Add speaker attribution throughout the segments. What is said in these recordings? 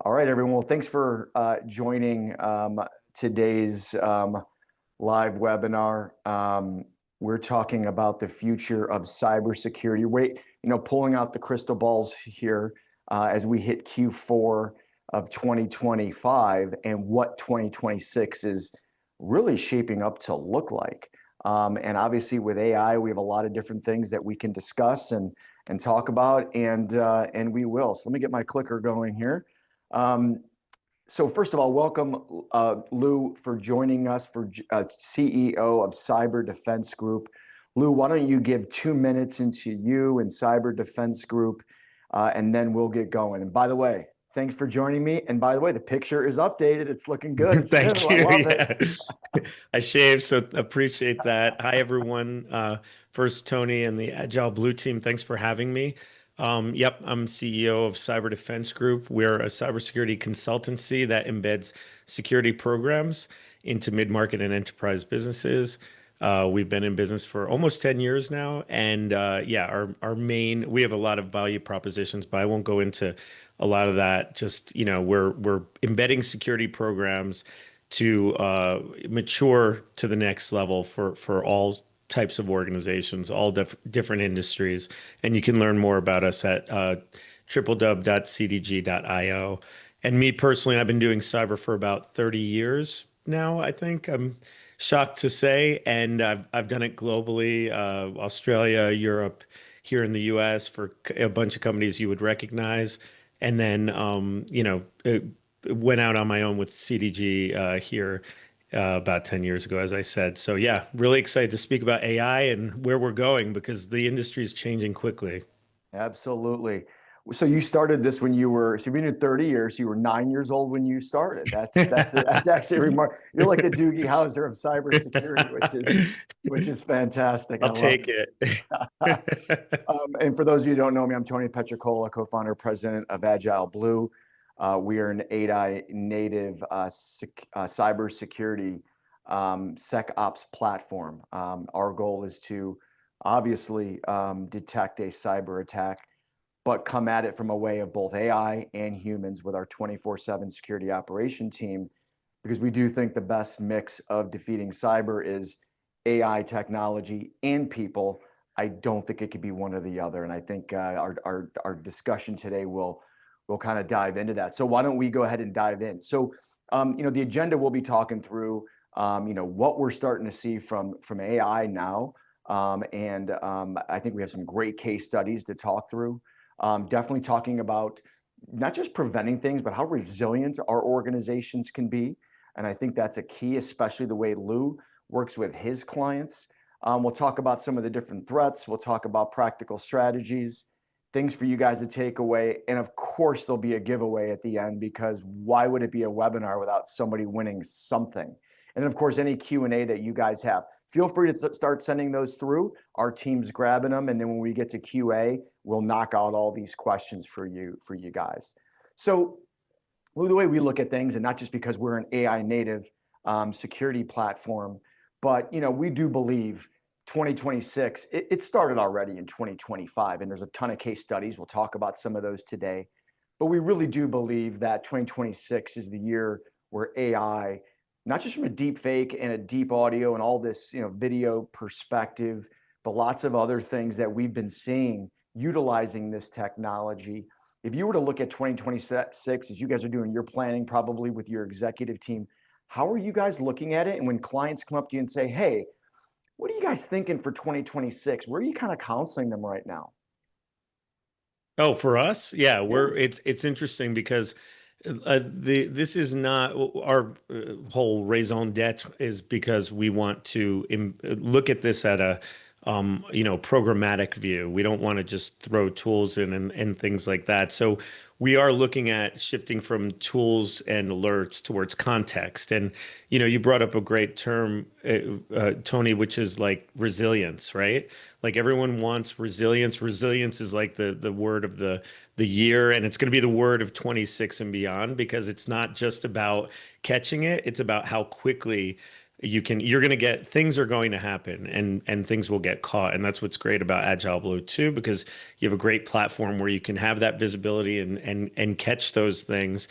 Speaker 1: All right, everyone. Well, thanks for joining today's live webinar. We're talking about the future of cybersecurity. Pulling out the crystal balls here as we hit Q4 of 2025 and what 2026 is really shaping up to look like. And obviously, with AI, we have a lot of different things that we can discuss and talk about, and we will. So let me get my clicker going here. So first of all, welcome Lou for joining us, for CEO of Cyber Defense Group. Lou, why don't you give 2 minutes into you and Cyber Defense Group, and then we'll get going. And by the way, thanks for joining me. And by the way, the picture is updated. It's looking good. It's
Speaker 2: Thank
Speaker 1: new.
Speaker 2: you.
Speaker 1: I love
Speaker 2: Yeah.
Speaker 1: it.
Speaker 2: I shaved, so appreciate that. Hi, everyone. First, Tony and the AgileBlue team, thanks for having me. Yep, I'm CEO of Cyber Defense Group. We're a cybersecurity consultancy that embeds security programs into mid-market and enterprise businesses. We've been in business for almost 10 years now. And yeah, we have a lot of value propositions, but I won't go into a lot of that. Just, we're embedding security programs to mature to the next level for all types of organizations, all different industries. And you can learn more about us at www.cdg.io. And me personally, I've been doing cyber for about 30 years now, I think. I'm shocked to say. And I've done it globally, Australia, Europe, here in the US for a bunch of companies you would recognize. And then, went out on my own with CDG here about 10 years ago, as I said. So yeah, really excited to speak about AI and where we're going because the industry is changing quickly.
Speaker 1: Absolutely. So you started this when so you've been in 30 years. You were 9 years old when you started. That's actually remarkable. You're like the Doogie Howser of cybersecurity, which is fantastic. I
Speaker 2: I'll
Speaker 1: love
Speaker 2: take it.
Speaker 1: it. And for those of you who don't know me, I'm Tony Pietrocola, co-founder, president of AgileBlue. We are an AI-native cybersecurity SecOps platform. Our goal is to obviously detect a cyber attack, but come at it from a way of both AI and humans with our 24/7 security operation team, because we do think the best mix of defeating cyber is AI technology and people. I don't think it could be one or the other. And I think our discussion today will kind of dive into that. So why don't we go ahead and dive in? So, the agenda we'll be talking through, what we're starting to see from AI now. And I think we have some great case studies to talk through. Definitely talking about not just preventing things, but how resilient our organizations can be. And I think that's a key, especially the way Lou works with his clients. We'll talk about some of the different threats. We'll talk about practical strategies, things for you guys to take away. And of course, there'll be a giveaway at the end, because why would it be a webinar without somebody winning something? And then, of course, any Q&A that you guys have, feel free to start sending those through. Our team's grabbing them. And then when we get to QA, we'll knock out all these questions for you guys. So the way we look at things, and not just because we're an AI native security platform, but we do believe 2026, it started already in 2025, and there's a ton of case studies. We'll talk about some of those today. But we really do believe that 2026 is the year where AI, not just from a deep fake and a deep audio and all this video perspective, but lots of other things that we've been seeing utilizing this technology. If you were to look at 2026, as you guys are doing your planning, probably with your executive team, how are you guys looking at it? And when clients come up to you and say, hey, what are you guys thinking for 2026? Where are you kind of counseling them right now?
Speaker 2: Oh, for us? Yeah, it's interesting because this is not our whole raison d'etre, is because we want to look at this at a programmatic view. We don't want to just throw tools in and things like that. So we are looking at shifting from tools and alerts towards context. And, you brought up a great term, Tony, which is like resilience, right? Like everyone wants resilience. Resilience is like the word of the year, and it's going to be the word of 26 and beyond, because it's not just about catching it. It's about how quickly you're going to get, things are going to happen, and things will get caught. And that's what's great about AgileBlue too, because you have a great platform where you can have that visibility and catch those things.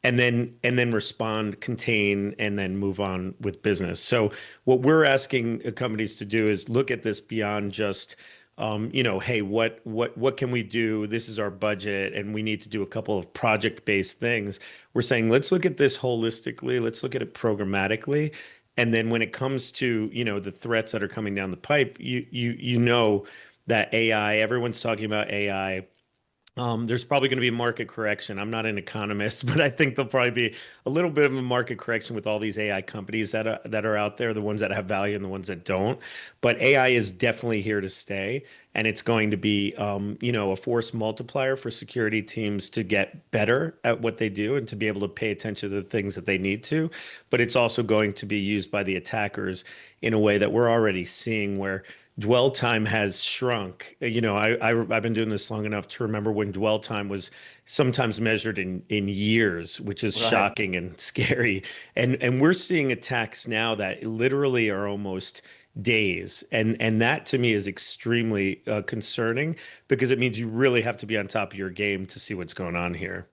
Speaker 2: and then respond, contain, and then move on with business. So what we're asking companies to do is look at this beyond just hey, what can we do? This is our budget, and we need to do a couple of project-based things. We're saying let's look at this holistically, let's look at it programmatically, and then when it comes to, the threats that are coming down the pipe, you know that AI, everyone's talking about AI. There's probably going to be a market correction. I'm not an economist, but I think there'll probably be a little bit of a market correction with all these AI companies that are out there, the ones that have value and the ones that don't. But AI is definitely here to stay, and it's going to be, a force multiplier for security teams to get better at what they do and to be able to pay attention to the things that they need to. But it's also going to be used by the attackers in a way that we're already seeing where dwell time has shrunk. I've been doing this long enough to remember when dwell time was sometimes measured in years, which is
Speaker 1: Right.
Speaker 2: shocking and scary. And we're seeing attacks now that literally are almost days, and that to me is extremely concerning because it means you really have to be on top of your game to see what's going on here.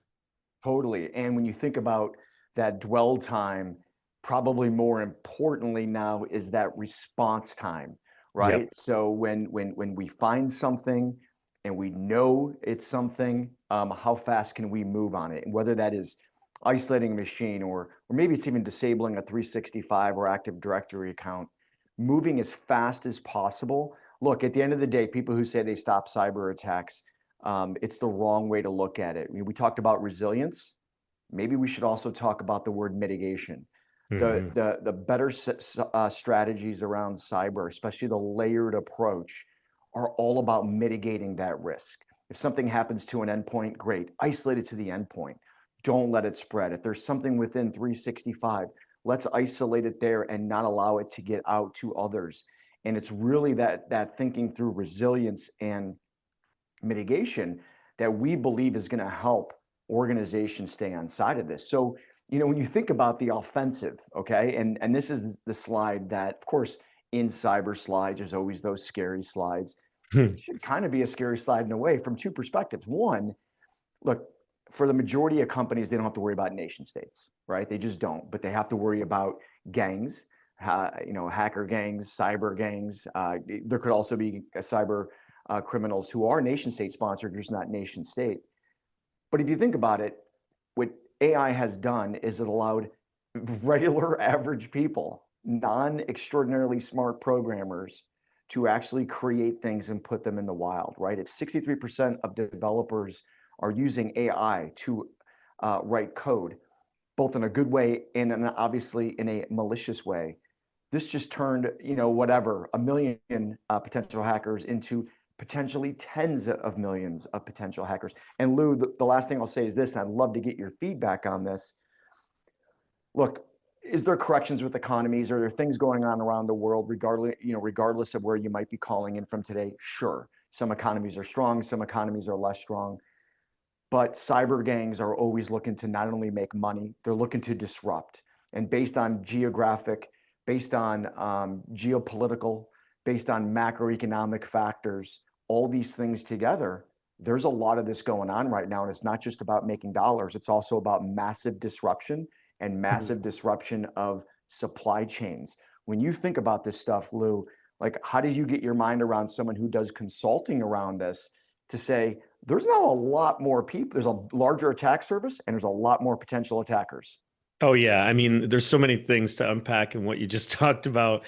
Speaker 1: Totally. And when you think about that dwell time, probably more importantly now is that response time, right?
Speaker 2: Yep.
Speaker 1: So when we find something and we know it's something, how fast can we move on it? And whether that is isolating a machine or maybe it's even disabling a 365 or Active Directory account, moving as fast as possible. Look, at the end of the day, people who say they stop cyber attacks, it's the wrong way to look at it. I mean, we talked about resilience. Maybe we should also talk about the word mitigation. The
Speaker 2: Hmm.
Speaker 1: the the better strategies around cyber, especially the layered approach, are all about mitigating that risk. If something happens to an endpoint, great, isolate it to the endpoint. Don't let it spread. If there's something within 365, let's isolate it there and not allow it to get out to others. And it's really that thinking through resilience and mitigation that we believe is going to help organizations stay on side of this. So, when you think about the offensive, okay, and this is the slide that, of course, in cyber slides, there's always those scary slides. It should kind of be a scary slide in a way from two perspectives. One, look, for the majority of companies, they don't have to worry about nation states, right? They just don't, but they have to worry about gangs, hacker gangs, cyber gangs. There could also be cyber criminals who are nation state sponsored, just not nation state. But if you think about it, what AI has done is it allowed regular average people, non-extraordinarily smart programmers, to actually create things and put them in the wild, right? If 63% of developers are using AI to write code, both in a good way and obviously in a malicious way, this just turned, whatever, a million potential hackers into potentially tens of millions of potential hackers. And Lou, the last thing I'll say is this, and I'd love to get your feedback on this. Look, is there corrections with economies? Are there things going on around the world, regardless of where you might be calling in from today? Sure. Some economies are strong, some economies are less strong. But cyber gangs are always looking to not only make money, they're looking to disrupt. And based on geographic, based on geopolitical, based on macroeconomic factors, all these things together, there's a lot of this going on right now. And it's not just about making dollars, it's also about massive disruption and massive disruption of supply chains. When you think about this stuff, Lou, like how did you get your mind around someone who does consulting around this to say, there's now a lot more people, there's a larger attack surface, and there's a lot more potential attackers?
Speaker 2: Oh yeah, I mean, there's so many things to unpack in what you just talked about,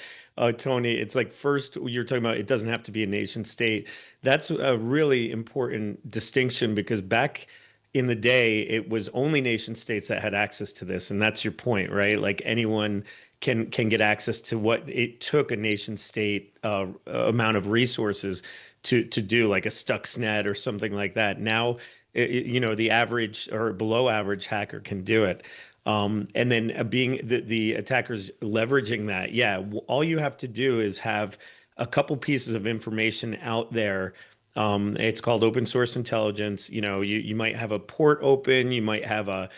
Speaker 2: Tony. It's like first you're talking about it doesn't have to be a nation state. That's a really important distinction because back in the day, it was only nation states that had access to this, and that's your point, right? Like anyone can get access to what it took a nation state amount of resources to do, like a Stuxnet or something like that. Now, the average or below average hacker can do it. And then being the attackers leveraging that, yeah, all you have to do is have a couple pieces of information out there. It's called open source intelligence. You might have a port open, you might have a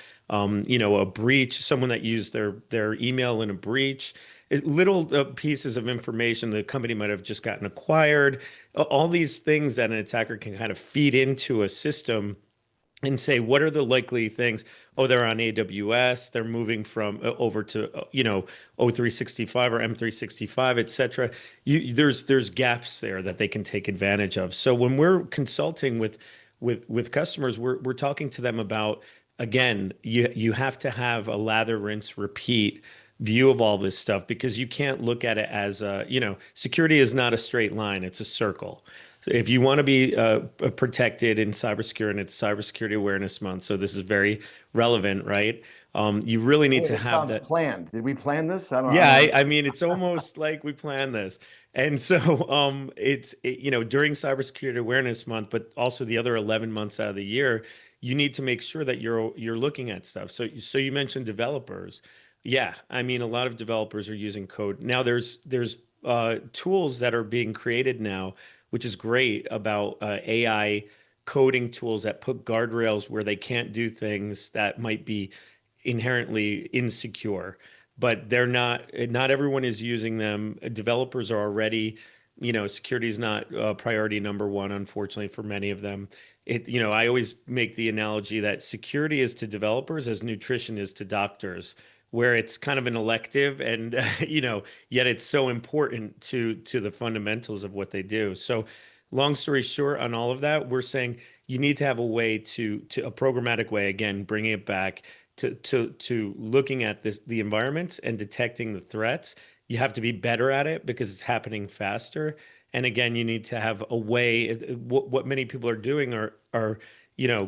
Speaker 2: breach, someone that used their email in a breach. Little pieces of information, the company might have just gotten acquired. All these things that an attacker can kind of feed into a system and say, what are the likely things? Oh, they're on AWS, they're moving from over to O365 or M365, et cetera. There's gaps there that they can take advantage of. So when we're consulting with customers, we're talking to them about, again, you have to have a lather, rinse, repeat view of all this stuff, because you can't look at it as security is not a straight line, it's a circle. If you want to be protected in cybersecurity, and it's Cybersecurity Awareness Month, so this is very relevant, right? You really need
Speaker 1: Hey,
Speaker 2: to
Speaker 1: this
Speaker 2: have
Speaker 1: sounds
Speaker 2: that.
Speaker 1: planned. Did we plan this? I
Speaker 2: Yeah,
Speaker 1: don't
Speaker 2: I
Speaker 1: know.
Speaker 2: mean, it's almost like we planned this. And so during Cybersecurity Awareness Month, but also the other 11 months out of the year, you need to make sure that you're looking at stuff. So you mentioned developers. Yeah, I mean, a lot of developers are using code. Now there's tools that are being created now, which is great, about AI coding tools that put guardrails where they can't do things that might be inherently insecure, but they're not everyone is using them. Developers are already, security is not priority number one, unfortunately, for many of them. I always make the analogy that security is to developers as nutrition is to doctors, where it's kind of an elective, and yet it's so important to the fundamentals of what they do. So long story short, on all of that, we're saying you need to have a way to a programmatic way, again, bringing it back to looking at the environments and detecting the threats. You have to be better at it because it's happening faster. And again, you need to have a way. What many people are doing are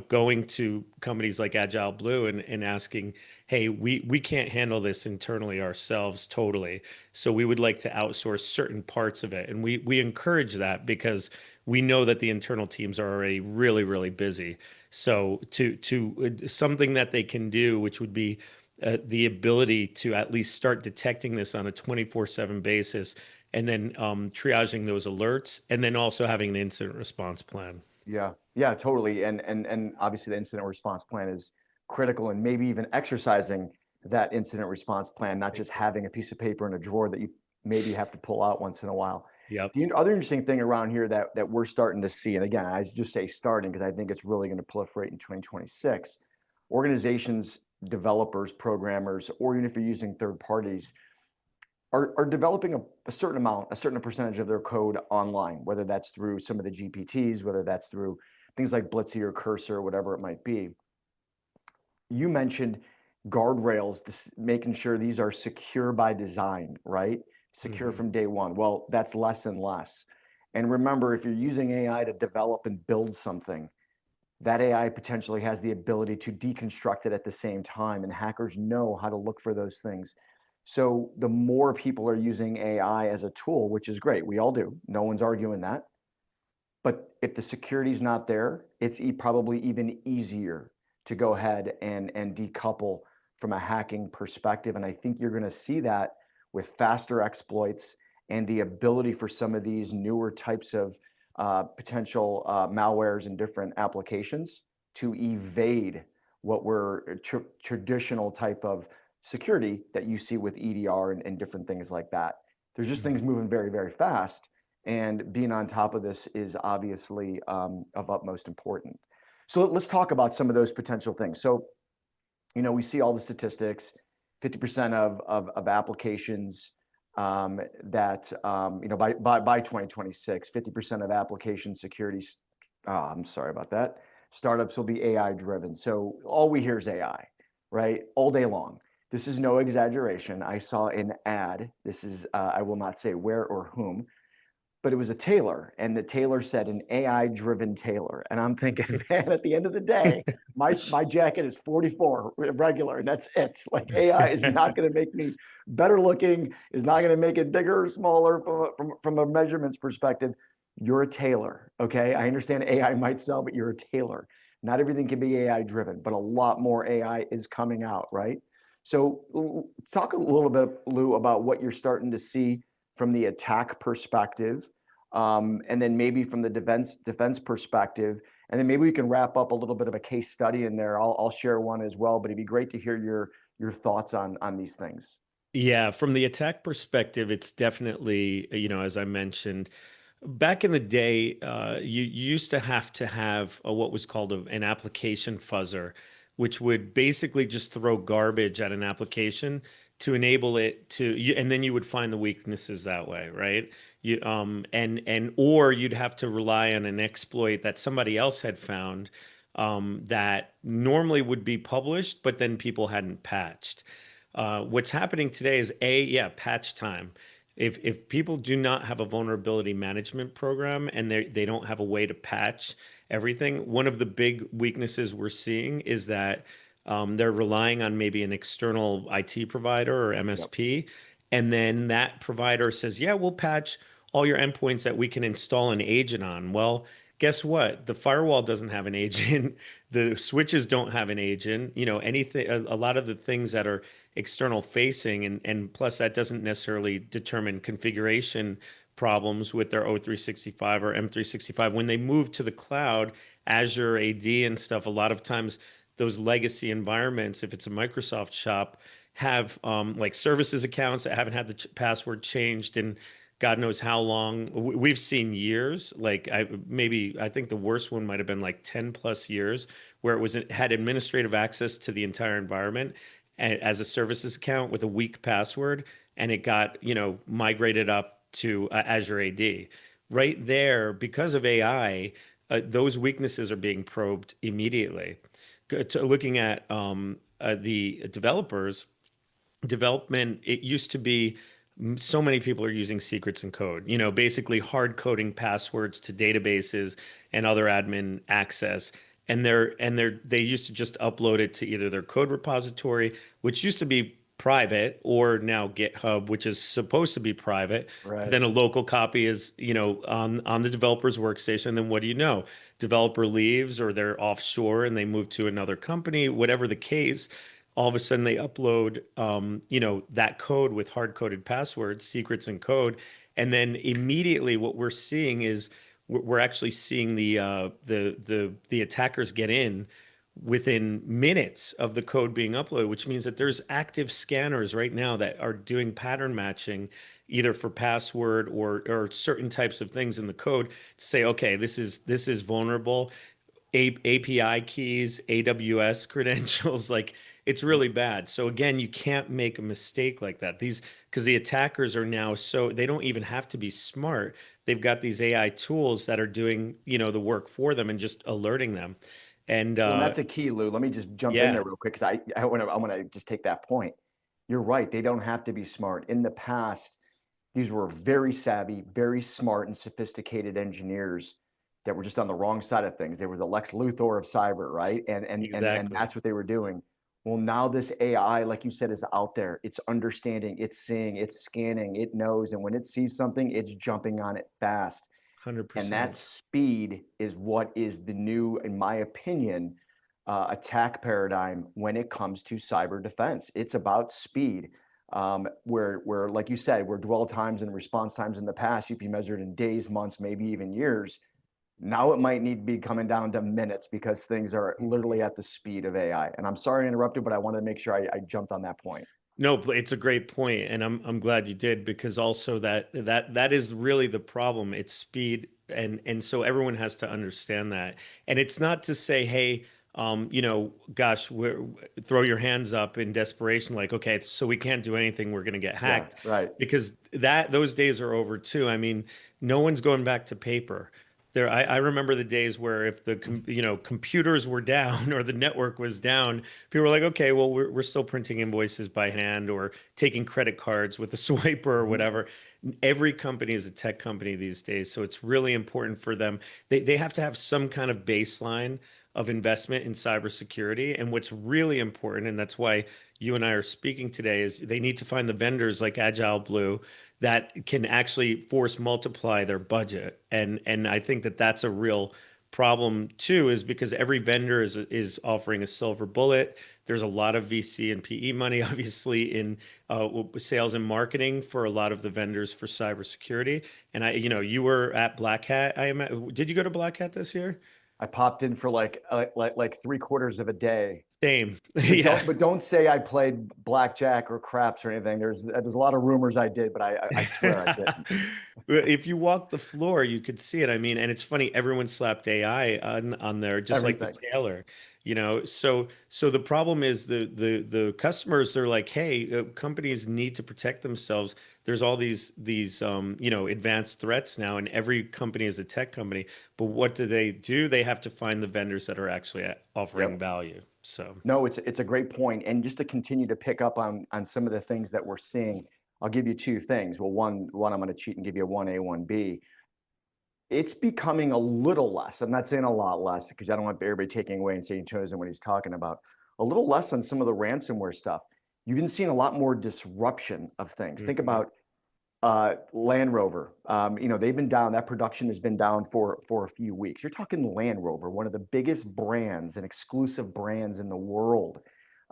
Speaker 2: going to companies like AgileBlue and asking, hey, we can't handle this internally ourselves totally, so we would like to outsource certain parts of it. And we encourage that because we know that the internal teams are already really, really busy. So to something that they can do, which would be the ability to at least start detecting this on a 24/7 basis, and then triaging those alerts, and then also having an incident response plan.
Speaker 1: Yeah, yeah, totally. And obviously the incident response plan is critical, and maybe even exercising that incident response plan, not just having a piece of paper in a drawer that you maybe have to pull out once in a while.
Speaker 2: Yep.
Speaker 1: The other interesting thing around here that we're starting to see, and again, I just say starting because I think it's really going to proliferate in 2026, organizations, developers, programmers, or even if you're using third parties, are developing a certain amount, a certain percentage of their code online, whether that's through some of the GPTs, whether that's through things like Blitzy or Cursor, whatever it might be. You mentioned guardrails, making sure these are secure by design, right? Secure
Speaker 2: Hmm.
Speaker 1: from day one. Well, that's less and less. And remember, if you're using AI to develop and build something, that AI potentially has the ability to deconstruct it at the same time, and hackers know how to look for those things. So the more people are using AI as a tool, which is great, we all do, no one's arguing that. But if the security is not there, it's probably even easier to go ahead and decouple from a hacking perspective. And I think you're going to see that with faster exploits and the ability for some of these newer types of potential malwares and different applications to evade what were traditional type of security that you see with EDR and different things like that. There's just things moving very, very fast, and being on top of this is obviously of utmost importance. So let's talk about some of those potential things. So, we see all the statistics, 50% of applications that, by 2026, 50% of application security, I'm sorry about that, startups will be AI driven. So all we hear is AI, right? All day long. This is no exaggeration. I saw an ad. This is, I will not say where or whom, but it was a tailor, and the tailor said an AI driven tailor. And I'm thinking, man, at the end of the day, my jacket is 44 regular, and that's it. Like, AI is not going to make me better looking, is not going to make it bigger or smaller from a measurements perspective. You're a tailor. Okay, I understand AI might sell, but you're a tailor. Not everything can be AI driven, but a lot more AI is coming out, right? So talk a little bit, Lou, about what you're starting to see from the attack perspective, and then maybe from the defense perspective, and then maybe we can wrap up a little bit of a case study in there. I'll share one as well, but it'd be great to hear your thoughts on these things.
Speaker 2: Yeah, from the attack perspective, it's definitely, as I mentioned, Back in the day, you used to have what was called an application fuzzer, which would basically just throw garbage at an application to enable it to, and then you would find the weaknesses that way, right? Or you'd have to rely on an exploit that somebody else had found, that normally would be published, but then people hadn't patched. What's happening today is yeah, patch time. If people do not have a vulnerability management program and they don't have a way to patch everything, one of the big weaknesses we're seeing is that they're relying on maybe an external IT provider or
Speaker 1: Yep.
Speaker 2: MSP, and then that provider says, "Yeah, we'll patch all your endpoints that we can install an agent on." Well, guess what? The firewall doesn't have an agent. The switches don't have an agent. Anything, a lot of the things that are external facing, and plus that doesn't necessarily determine configuration problems with their O365 or M365. When they move to the cloud, Azure AD and stuff, a lot of times those legacy environments, if it's a Microsoft shop, have like services accounts that haven't had the password changed in God knows how long. We've seen years. Like I think the worst one might have been like 10 plus years, where it had administrative access to the entire environment as a services account with a weak password, and it got migrated up to Azure AD. Right there, because of AI, those weaknesses are being probed immediately. Looking at the development, it used to be so many people are using secrets and code, basically hard coding passwords to databases and other admin access. They used to just upload it to either their code repository, which used to be private, or now GitHub, which is supposed to be private. But
Speaker 1: Right.
Speaker 2: then a local copy is, on the developer's workstation. Then what do you know? Developer leaves or they're offshore and they move to another company, whatever the case, all of a sudden they upload that code with hard coded passwords, secrets and code, and then immediately what we're seeing is we're actually seeing the attackers get in within minutes of the code being uploaded, which means that there's active scanners right now that are doing pattern matching either for password or certain types of things in the code to say, okay, this is vulnerable. API keys, AWS credentials, like it's
Speaker 1: Yep.
Speaker 2: really bad. So again, you can't make a mistake like that. Because the attackers are now, so they don't even have to be smart. They've got these AI tools that are doing, the work for them and just alerting them. And
Speaker 1: Well, and that's a key, Lou. Let me just jump in
Speaker 2: yeah,
Speaker 1: there real quick because I want to just take that point. You're right. They don't have to be smart. In the past, these were very savvy, very smart and sophisticated engineers that were just on the wrong side of things. They were the Lex Luthor of cyber, right? And
Speaker 2: exactly.
Speaker 1: that's what they were doing. Well, now this AI, like you said, is out there. It's understanding, it's seeing, it's scanning, it knows, and when it sees something, it's jumping on it fast. And that
Speaker 2: 100%.
Speaker 1: speed is what is the new, in my opinion, attack paradigm when it comes to cyber defense. It's about speed. Where, like you said, where dwell times and response times in the past you'd be measured in days, months, maybe even years. Now it might need to be coming down to minutes because things are literally at the speed of AI. And I'm sorry to interrupt you, but I wanted to make sure I jumped on that point.
Speaker 2: No, but it's a great point, and I'm glad you did, because also that is really the problem. It's speed, and so everyone has to understand that. And it's not to say, hey, gosh, throw your hands up in desperation, like, okay, so we can't do anything, we're going to get
Speaker 1: Yeah,
Speaker 2: hacked,
Speaker 1: right.
Speaker 2: because those days are over too. I mean, no one's going back to paper. I remember the days where if computers were down or the network was down, people were like, okay, well, we're still printing invoices by hand or taking credit cards with a swiper or
Speaker 1: Mhm.
Speaker 2: whatever. Every company is a tech company these days, so it's really important for them. They have to have some kind of baseline of investment in cybersecurity. And what's really important, and that's why you and I are speaking today, is they need to find the vendors like AgileBlue that can actually force multiply their budget. And I think that that's a real problem too, is because every vendor is offering a silver bullet. There's a lot of VC and PE money, obviously, in sales and marketing for a lot of the vendors for cybersecurity. And you were at Black Hat. Did you go to Black Hat this year?
Speaker 1: I popped in for like 3/4 of a day.
Speaker 2: Same.
Speaker 1: But
Speaker 2: Yeah.
Speaker 1: don't say I played blackjack or craps or anything. There's a lot of rumors I did, but I swear I didn't.
Speaker 2: If you walk the floor, you could see it. I mean, and it's funny, everyone slapped AI on there, just like the
Speaker 1: Everything.
Speaker 2: tailor, you know. So the problem is the customers, they're like, hey, companies need to protect themselves. There's all these you know, advanced threats now, and every company is a tech company. But what do? They have to find the vendors that are actually offering
Speaker 1: Yep.
Speaker 2: value. So
Speaker 1: No, it's a great point. And just to continue to pick up on some of the things that we're seeing, I'll give you two things. Well, one I'm going to cheat and give you a 1A, 1B. It's becoming a little less. I'm not saying a lot less because I don't want everybody taking away and saying he knows what he's talking about. A little less on some of the ransomware stuff. You've been seeing a lot more disruption of things. Think
Speaker 2: mhm.
Speaker 1: about Land Rover. They've been down. That production has been down for a few weeks. You're talking Land Rover, one of the biggest brands and exclusive brands in the world.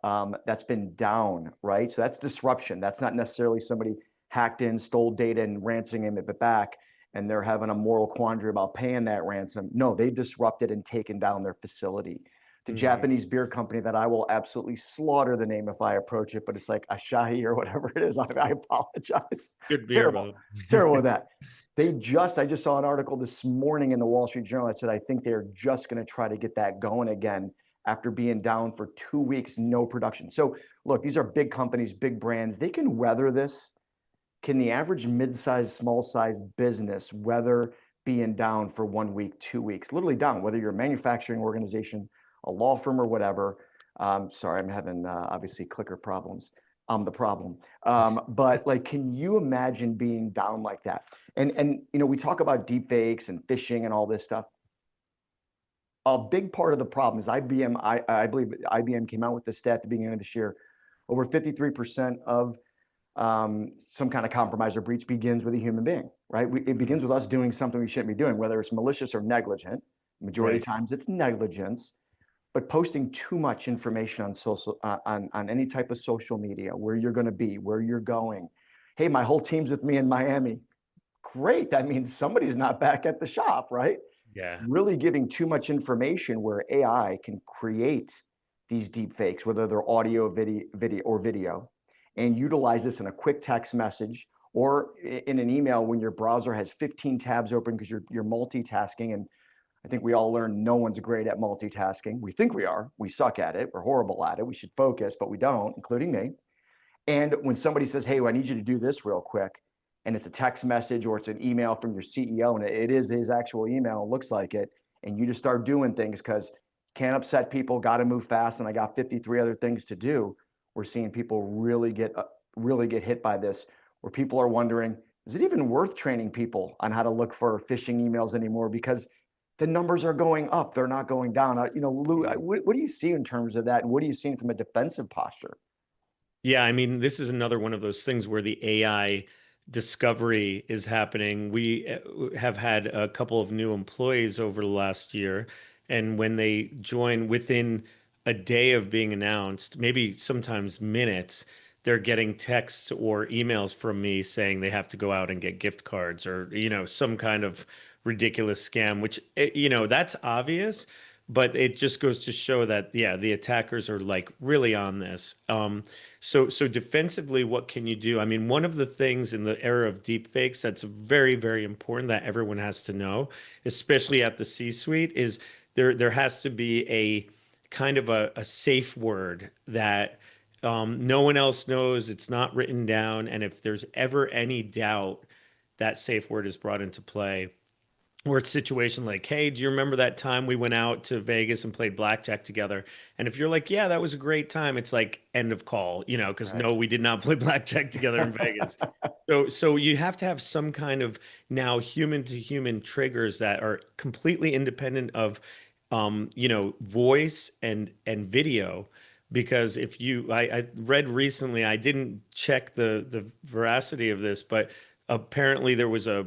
Speaker 1: That's been down, right? So that's disruption. That's not necessarily somebody hacked in, stole data, and ransoming it back, and they're having a moral quandary about paying that ransom. No, they've disrupted and taken down their facility. The
Speaker 2: Mhm.
Speaker 1: Japanese beer company that I will absolutely slaughter the name if I approach it, but it's like Asahi or whatever it is. I apologize.
Speaker 2: Good beer,
Speaker 1: Terrible,
Speaker 2: though.
Speaker 1: terrible with that. I just saw an article this morning in the Wall Street Journal that said I think they're just going to try to get that going again after being down for 2 weeks, no production. So look, these are big companies, big brands. They can weather this. Can the average mid-sized, small-sized business weather being down for 1 week, 2 weeks, literally down, whether you're a manufacturing organization, a law firm, or whatever? Sorry, I'm having obviously clicker problems. I'm the problem. But like, can you imagine being down like that? And we talk about deep fakes and phishing and all this stuff. A big part of the problem is IBM. I believe IBM came out with the stat at the beginning of this year. Over 53% of some kind of compromise or breach begins with a human being, right? It begins with us doing something we shouldn't be doing, whether it's malicious or negligent. Majority of
Speaker 2: Right.
Speaker 1: times it's negligence, but posting too much information on social on any type of social media, where you're going to be, where you're going. Hey, my whole team's with me in Miami. Great. That means somebody's not back at the shop, right?
Speaker 2: Yeah.
Speaker 1: Really giving too much information where AI can create these deep fakes, whether they're audio, video, and utilize this in a quick text message or in an email when your browser has 15 tabs open because you're multitasking. And I think we all learned no one's great at multitasking. We think we are. We suck at it. We're horrible at it. We should focus, but we don't, including me. And when somebody says, hey, well, I need you to do this real quick, and it's a text message or it's an email from your CEO, and it is his actual email, looks like it, and you just start doing things because can't upset people, got to move fast, and I got 53 other things to do. We're seeing people really get hit by this, where people are wondering, is it even worth training people on how to look for phishing emails anymore? Because the numbers are going up, they're not going down. Lou,
Speaker 2: Mm.
Speaker 1: what do you see in terms of that, and what are you seeing from a defensive posture?
Speaker 2: Yeah, I mean, this is another one of those things where the AI discovery is happening. We have had a couple of new employees over the last year, and when they join within a day of being announced, maybe sometimes minutes, they're getting texts or emails from me saying they have to go out and get gift cards or, you know, some kind of ridiculous scam, which, you know, that's obvious. But it just goes to show that, yeah, the attackers are like really on this. So defensively, what can you do? I mean, one of the things in the era of deepfakes that's very, very important that everyone has to know, especially at the C-suite, is there has to be a kind of a safe word that no one else knows. It's not written down, and if there's ever any doubt, that safe word is brought into play or it's situation like, hey, do you remember that time we went out to Vegas and played blackjack together? And if you're like, yeah, that was a great time, it's like end of call, you know, because
Speaker 1: Right.
Speaker 2: no, we did not play blackjack together in Vegas. So you have to have some kind of now human to human triggers that are completely independent of, you know, voice and video. Because if you, I read recently, I didn't check the veracity of this, but apparently there was a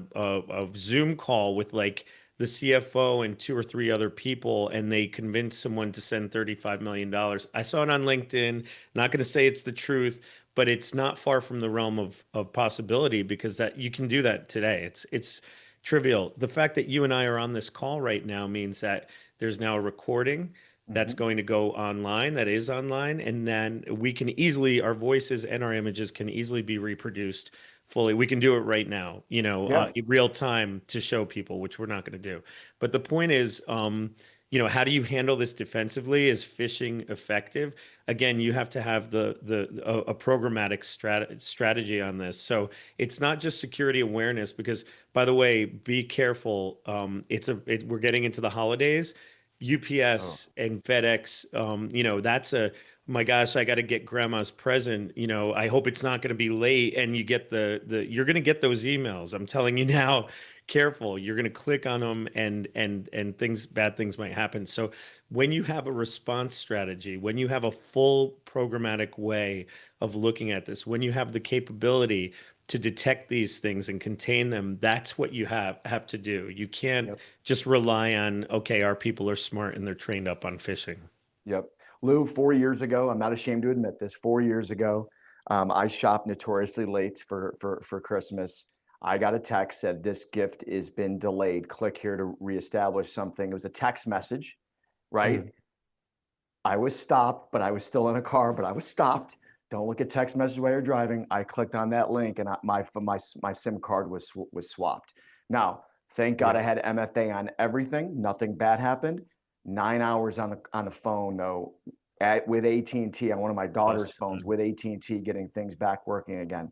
Speaker 2: Zoom call with like the CFO and two or three other people, and they convinced someone to send $35 million. I saw it on LinkedIn. Not going to say it's the truth, but it's not far from the realm of possibility because that you can do that today. It's trivial. The fact that you and I are on this call right now means that There's now a recording that's
Speaker 1: Hmm.
Speaker 2: going to go online, that is online, and then we can easily, our voices and our images can easily be reproduced fully. We can do it right now,
Speaker 1: Yeah.
Speaker 2: in real time to show people, which we're not going to do. But the point is, how do you handle this defensively? Is phishing effective? Again, you have to have a programmatic strategy on this. So it's not just security awareness, because by the way, be careful. We're getting into the holidays.
Speaker 1: Oh,
Speaker 2: UPS and FedEx, that's my gosh, I got to get grandma's present. I hope it's not going to be late. And you get you're going to get those emails. I'm telling you now, careful. You're going to click on them and bad things might happen. So when you have a response strategy, when you have a full programmatic way of looking at this, when you have the capability to detect these things and contain them, that's what you have to do. You can't
Speaker 1: yep.
Speaker 2: just rely on, okay, our people are smart and they're trained up on phishing.
Speaker 1: Yep. Lou, 4 years ago, I'm not ashamed to admit this, 4 years ago, I shopped notoriously late for Christmas. I got a text said this gift has been delayed. Click here to reestablish something. It was a text message, right?
Speaker 2: Mm.
Speaker 1: I was stopped, but I was still in a car, but I was stopped. Don't look at text message while you're driving. I clicked on that link and my SIM card was swapped. Now, thank God
Speaker 2: Yeah,
Speaker 1: I had MFA on everything. Nothing bad happened. 9 hours on the phone though, with AT&T on one of my daughter's
Speaker 2: lost
Speaker 1: phones
Speaker 2: time.
Speaker 1: with AT&T getting things back working again.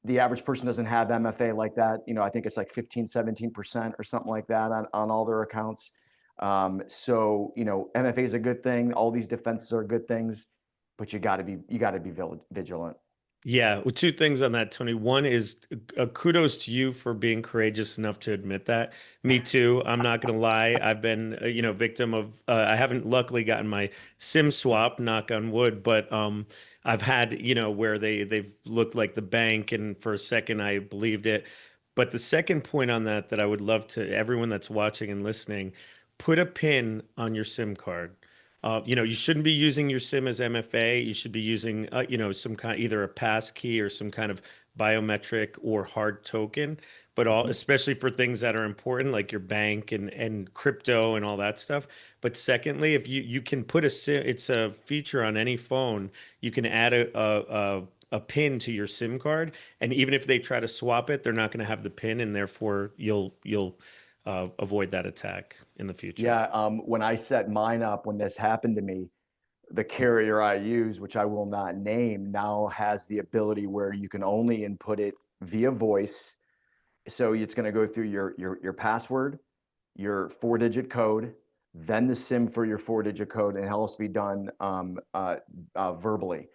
Speaker 1: The average person doesn't have MFA like that. I think it's like 15, 17% or something like that on all their accounts. So MFA is a good thing. All these defenses are good things, but you got to be vigilant.
Speaker 2: Yeah, well, two things on that, Tony. One is kudos to you for being courageous enough to admit that. Me too. I'm not going to lie. I've been, victim of. I haven't luckily gotten my SIM swap, knock on wood, but I've had, where they've looked like the bank, and for a second I believed it. But the second point on that I would love to everyone that's watching and listening, put a pin on your SIM card. You shouldn't be using your SIM as MFA. You should be using, some kind, either a pass key or some kind of biometric or hard token. But
Speaker 1: Mhm.
Speaker 2: especially for things that are important, like your bank and crypto and all that stuff. But secondly, if you can put a SIM, it's a feature on any phone. You can add a pin to your SIM card, and even if they try to swap it, they're not going to have the pin, and therefore you'll avoid that attack in the future.
Speaker 1: Yeah, when I set mine up, when this happened to me, the carrier I use, which I will not name, now has the ability where you can only input it via voice. So it's going to go through your password, your 4-digit code, then the SIM for your 4-digit code, and it has to be done verbally.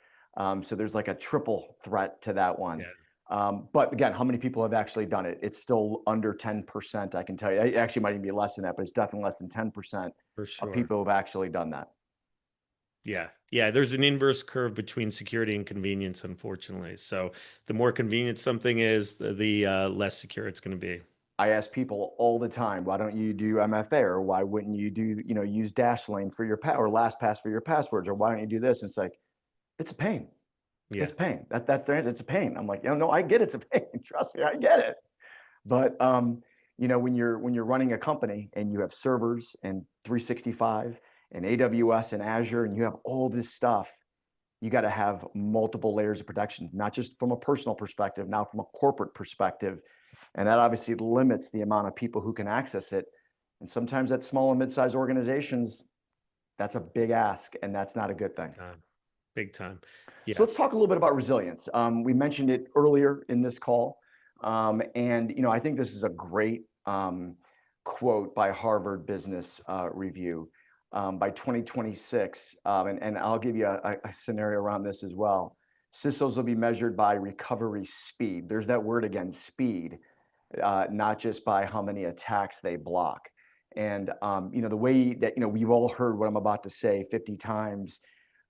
Speaker 1: So there's like a triple threat to that one.
Speaker 2: Yeah,
Speaker 1: But again, how many people have actually done it? It's still under 10%, I can tell you. It actually might even be less than that, but it's definitely less than 10%
Speaker 2: for
Speaker 1: of
Speaker 2: sure.
Speaker 1: people who have actually done that.
Speaker 2: Yeah. Yeah. There's an inverse curve between security and convenience, unfortunately. So the more convenient something is, the less secure it's going to be.
Speaker 1: I ask people all the time, why don't you do MFA, or why wouldn't you use Dashlane for your or LastPass for your passwords, or why don't you do this? And it's like, it's a pain.
Speaker 2: Yeah.
Speaker 1: It's a pain. That's their answer. It's a pain. I'm like, no, I get it's a pain. Trust me, I get it. But when you're running a company and you have servers and 365 and AWS and Azure and you have all this stuff, you got to have multiple layers of protection, not just from a personal perspective, now from a corporate perspective. And that obviously limits the amount of people who can access it. And sometimes at small and mid-sized organizations, that's a big ask, and that's not a good
Speaker 2: Big
Speaker 1: thing.
Speaker 2: time. Big time.
Speaker 1: So
Speaker 2: Yeah.
Speaker 1: let's talk a little bit about resilience. We mentioned it earlier in this call, and I think this is a great quote by Harvard Business Review. By 2026, and I'll give you a scenario around this as well. CISOs will be measured by recovery speed. There's that word again, speed, not just by how many attacks they block. And the way that we've all heard what I'm about to say 50 times,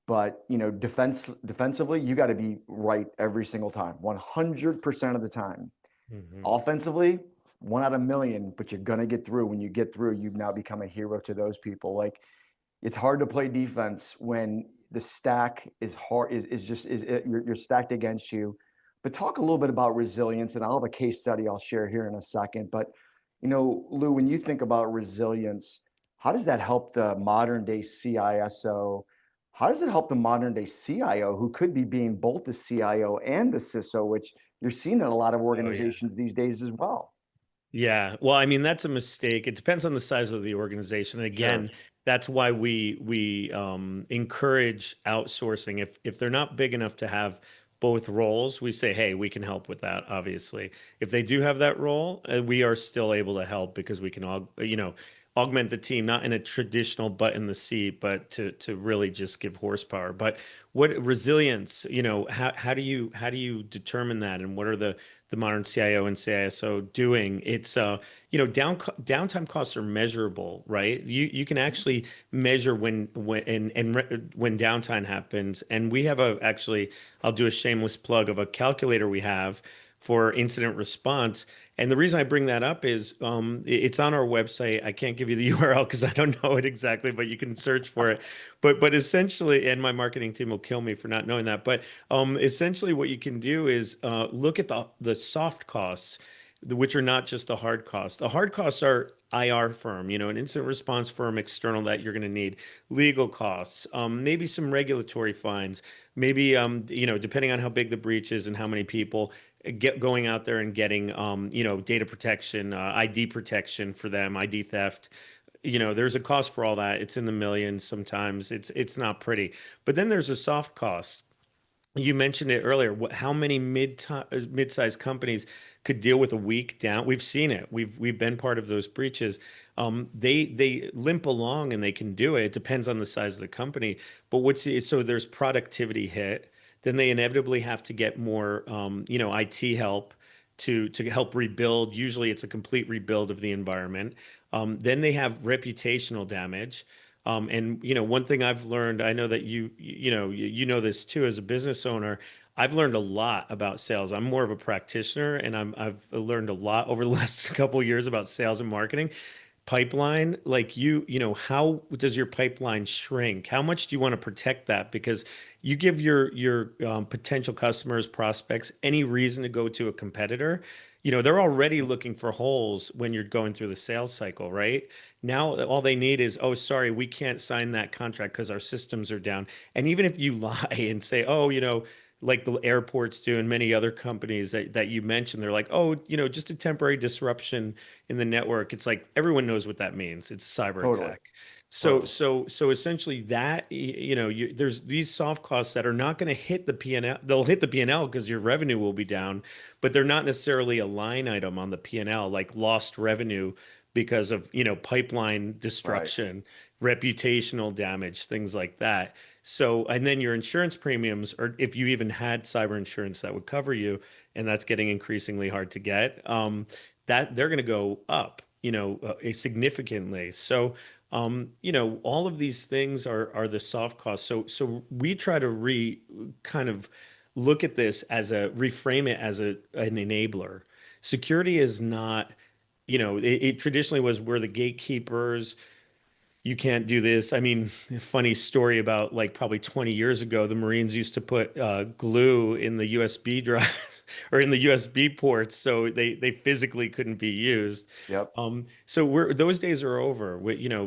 Speaker 1: but defensively, you got to be right every single time, 100% of the time.
Speaker 2: Hmm.
Speaker 1: Offensively, 1 out of 1,000,000, but you're gonna get through. When you get through, you've now become a hero to those people. Like, it's hard to play defense when the stack is hard, you're stacked against you. But talk a little bit about resilience, and I'll have a case study I'll share here in a second. But Lou, when you think about resilience, how does that help the modern day CISO? How does it help the modern day CIO who could be being both the CIO and the CISO, which you're seeing in a lot of
Speaker 2: Oh yeah.
Speaker 1: organizations these days as well?
Speaker 2: Yeah, well, I mean that's a mistake. It depends on the size of the organization. And
Speaker 1: Sure.
Speaker 2: again, that's why we encourage outsourcing. If they're not big enough to have both roles, we say, hey, we can help with that. Obviously, if they do have that role, we are still able to help because we can augment the team, not in a traditional butt in the seat, but to really just give horsepower. But what resilience, how do you determine that, and what are the modern CIO and CISO doing? It's downtime costs are measurable, right? You can actually measure when downtime happens, and we have a actually I'll do a shameless plug of a calculator we have for incident response. And the reason I bring that up is it's on our website. I can't give you the URL because I don't know it exactly, but you can search for it. But essentially, and my marketing team will kill me for not knowing that. But essentially, what you can do is look at the soft costs, which are not just the hard costs. The hard costs are IR firm, an incident response firm external that you're going to need, legal costs, maybe some regulatory fines, maybe depending on how big the breach is and how many people get going out there and getting data protection, ID protection for them, ID theft. There's a cost for all that. It's in the millions sometimes. It's not pretty. But then there's a soft cost. You mentioned it earlier. How many mid-sized companies could deal with a week down? We've seen it. We've been part of those breaches. They limp along and they can do it. It depends on the size of the company. But so there's productivity hit. Then they inevitably have to get more IT help to help rebuild. Usually it's a complete rebuild of the environment. Then they have reputational damage. And one thing I've learned, I know that you know this too as a business owner. I've learned a lot about sales. I'm more of a practitioner, and I've learned a lot over the last couple of years about sales and marketing. Pipeline, like how does your pipeline shrink? How much do you want to protect that? Because you give your potential customers, prospects, any reason to go to a competitor. They're already looking for holes when you're going through the sales cycle, right? Now, all they need is, oh, sorry, we can't sign that contract because our systems are down. And even if you lie and say, oh, like the airports do and many other companies that you mentioned, they're like, oh, just a temporary disruption in the network. It's like everyone knows what that means. It's a cyber
Speaker 1: Totally.
Speaker 2: attack. So
Speaker 1: Totally.
Speaker 2: so essentially that there's these soft costs that are not going to hit the P&L. They'll hit the P&L because your revenue will be down, but they're not necessarily a line item on the P&L like lost revenue because of pipeline
Speaker 1: Right.
Speaker 2: destruction, reputational damage, things like that. So, and then your insurance premiums, or if you even had cyber insurance that would cover you, and that's getting increasingly hard to get, that they're going to go up, significantly. So, all of these things are the soft costs. So we try to kind of look at this as reframe it as an enabler. Security is not, it traditionally was we're the gatekeepers, you can't do this. I mean, a funny story about like probably 20 years ago, the Marines used to put glue in the USB drives or in the USB ports so they physically couldn't be used.
Speaker 1: Yep.
Speaker 2: So those days are over.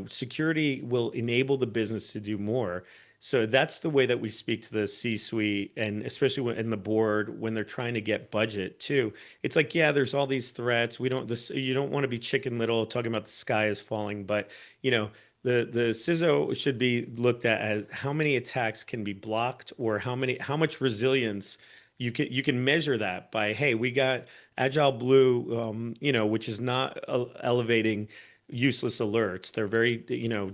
Speaker 2: Security will enable the business to do more. So that's the way that we speak to the C-suite and especially in the board when they're trying to get budget too. It's like, yeah, there's all these threats. You don't want to be Chicken Little talking about the sky is falling, but you know, the CISO should be looked at as how many attacks can be blocked or how much resilience you can measure that by, hey, we got AgileBlue, which is not elevating useless alerts. They're very,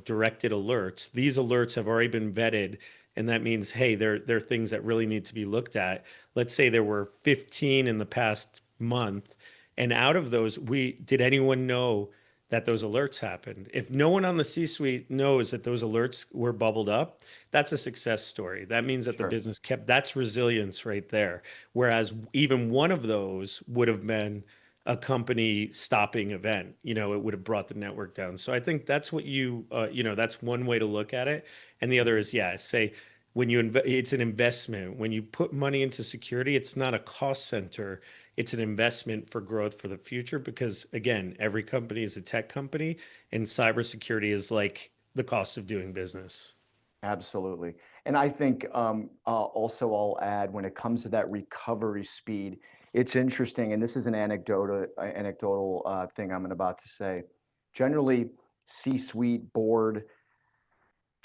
Speaker 2: directed alerts. These alerts have already been vetted, and that means, hey, they're things that really need to be looked at. Let's say there were 15 in the past month, and out of those, we did anyone know that those alerts happened? If no one on the C-suite knows that those alerts were bubbled up, that's a success story. That means that the
Speaker 1: Sure.
Speaker 2: business that's resilience right there. Whereas even one of those would have been a company stopping event. It would have brought the network down. So I think that's what that's one way to look at it. And the other
Speaker 1: Mhm.
Speaker 2: is, yeah, say it's an investment. When you put money into security, it's not a cost center. it's an investment for growth for the future because, again, every company is a tech company, and cybersecurity is like the cost of doing business.
Speaker 1: Absolutely. And I think also I'll add when it comes to that recovery speed, it's interesting, and this is an anecdotal thing I'm about to say. Generally, C-suite board,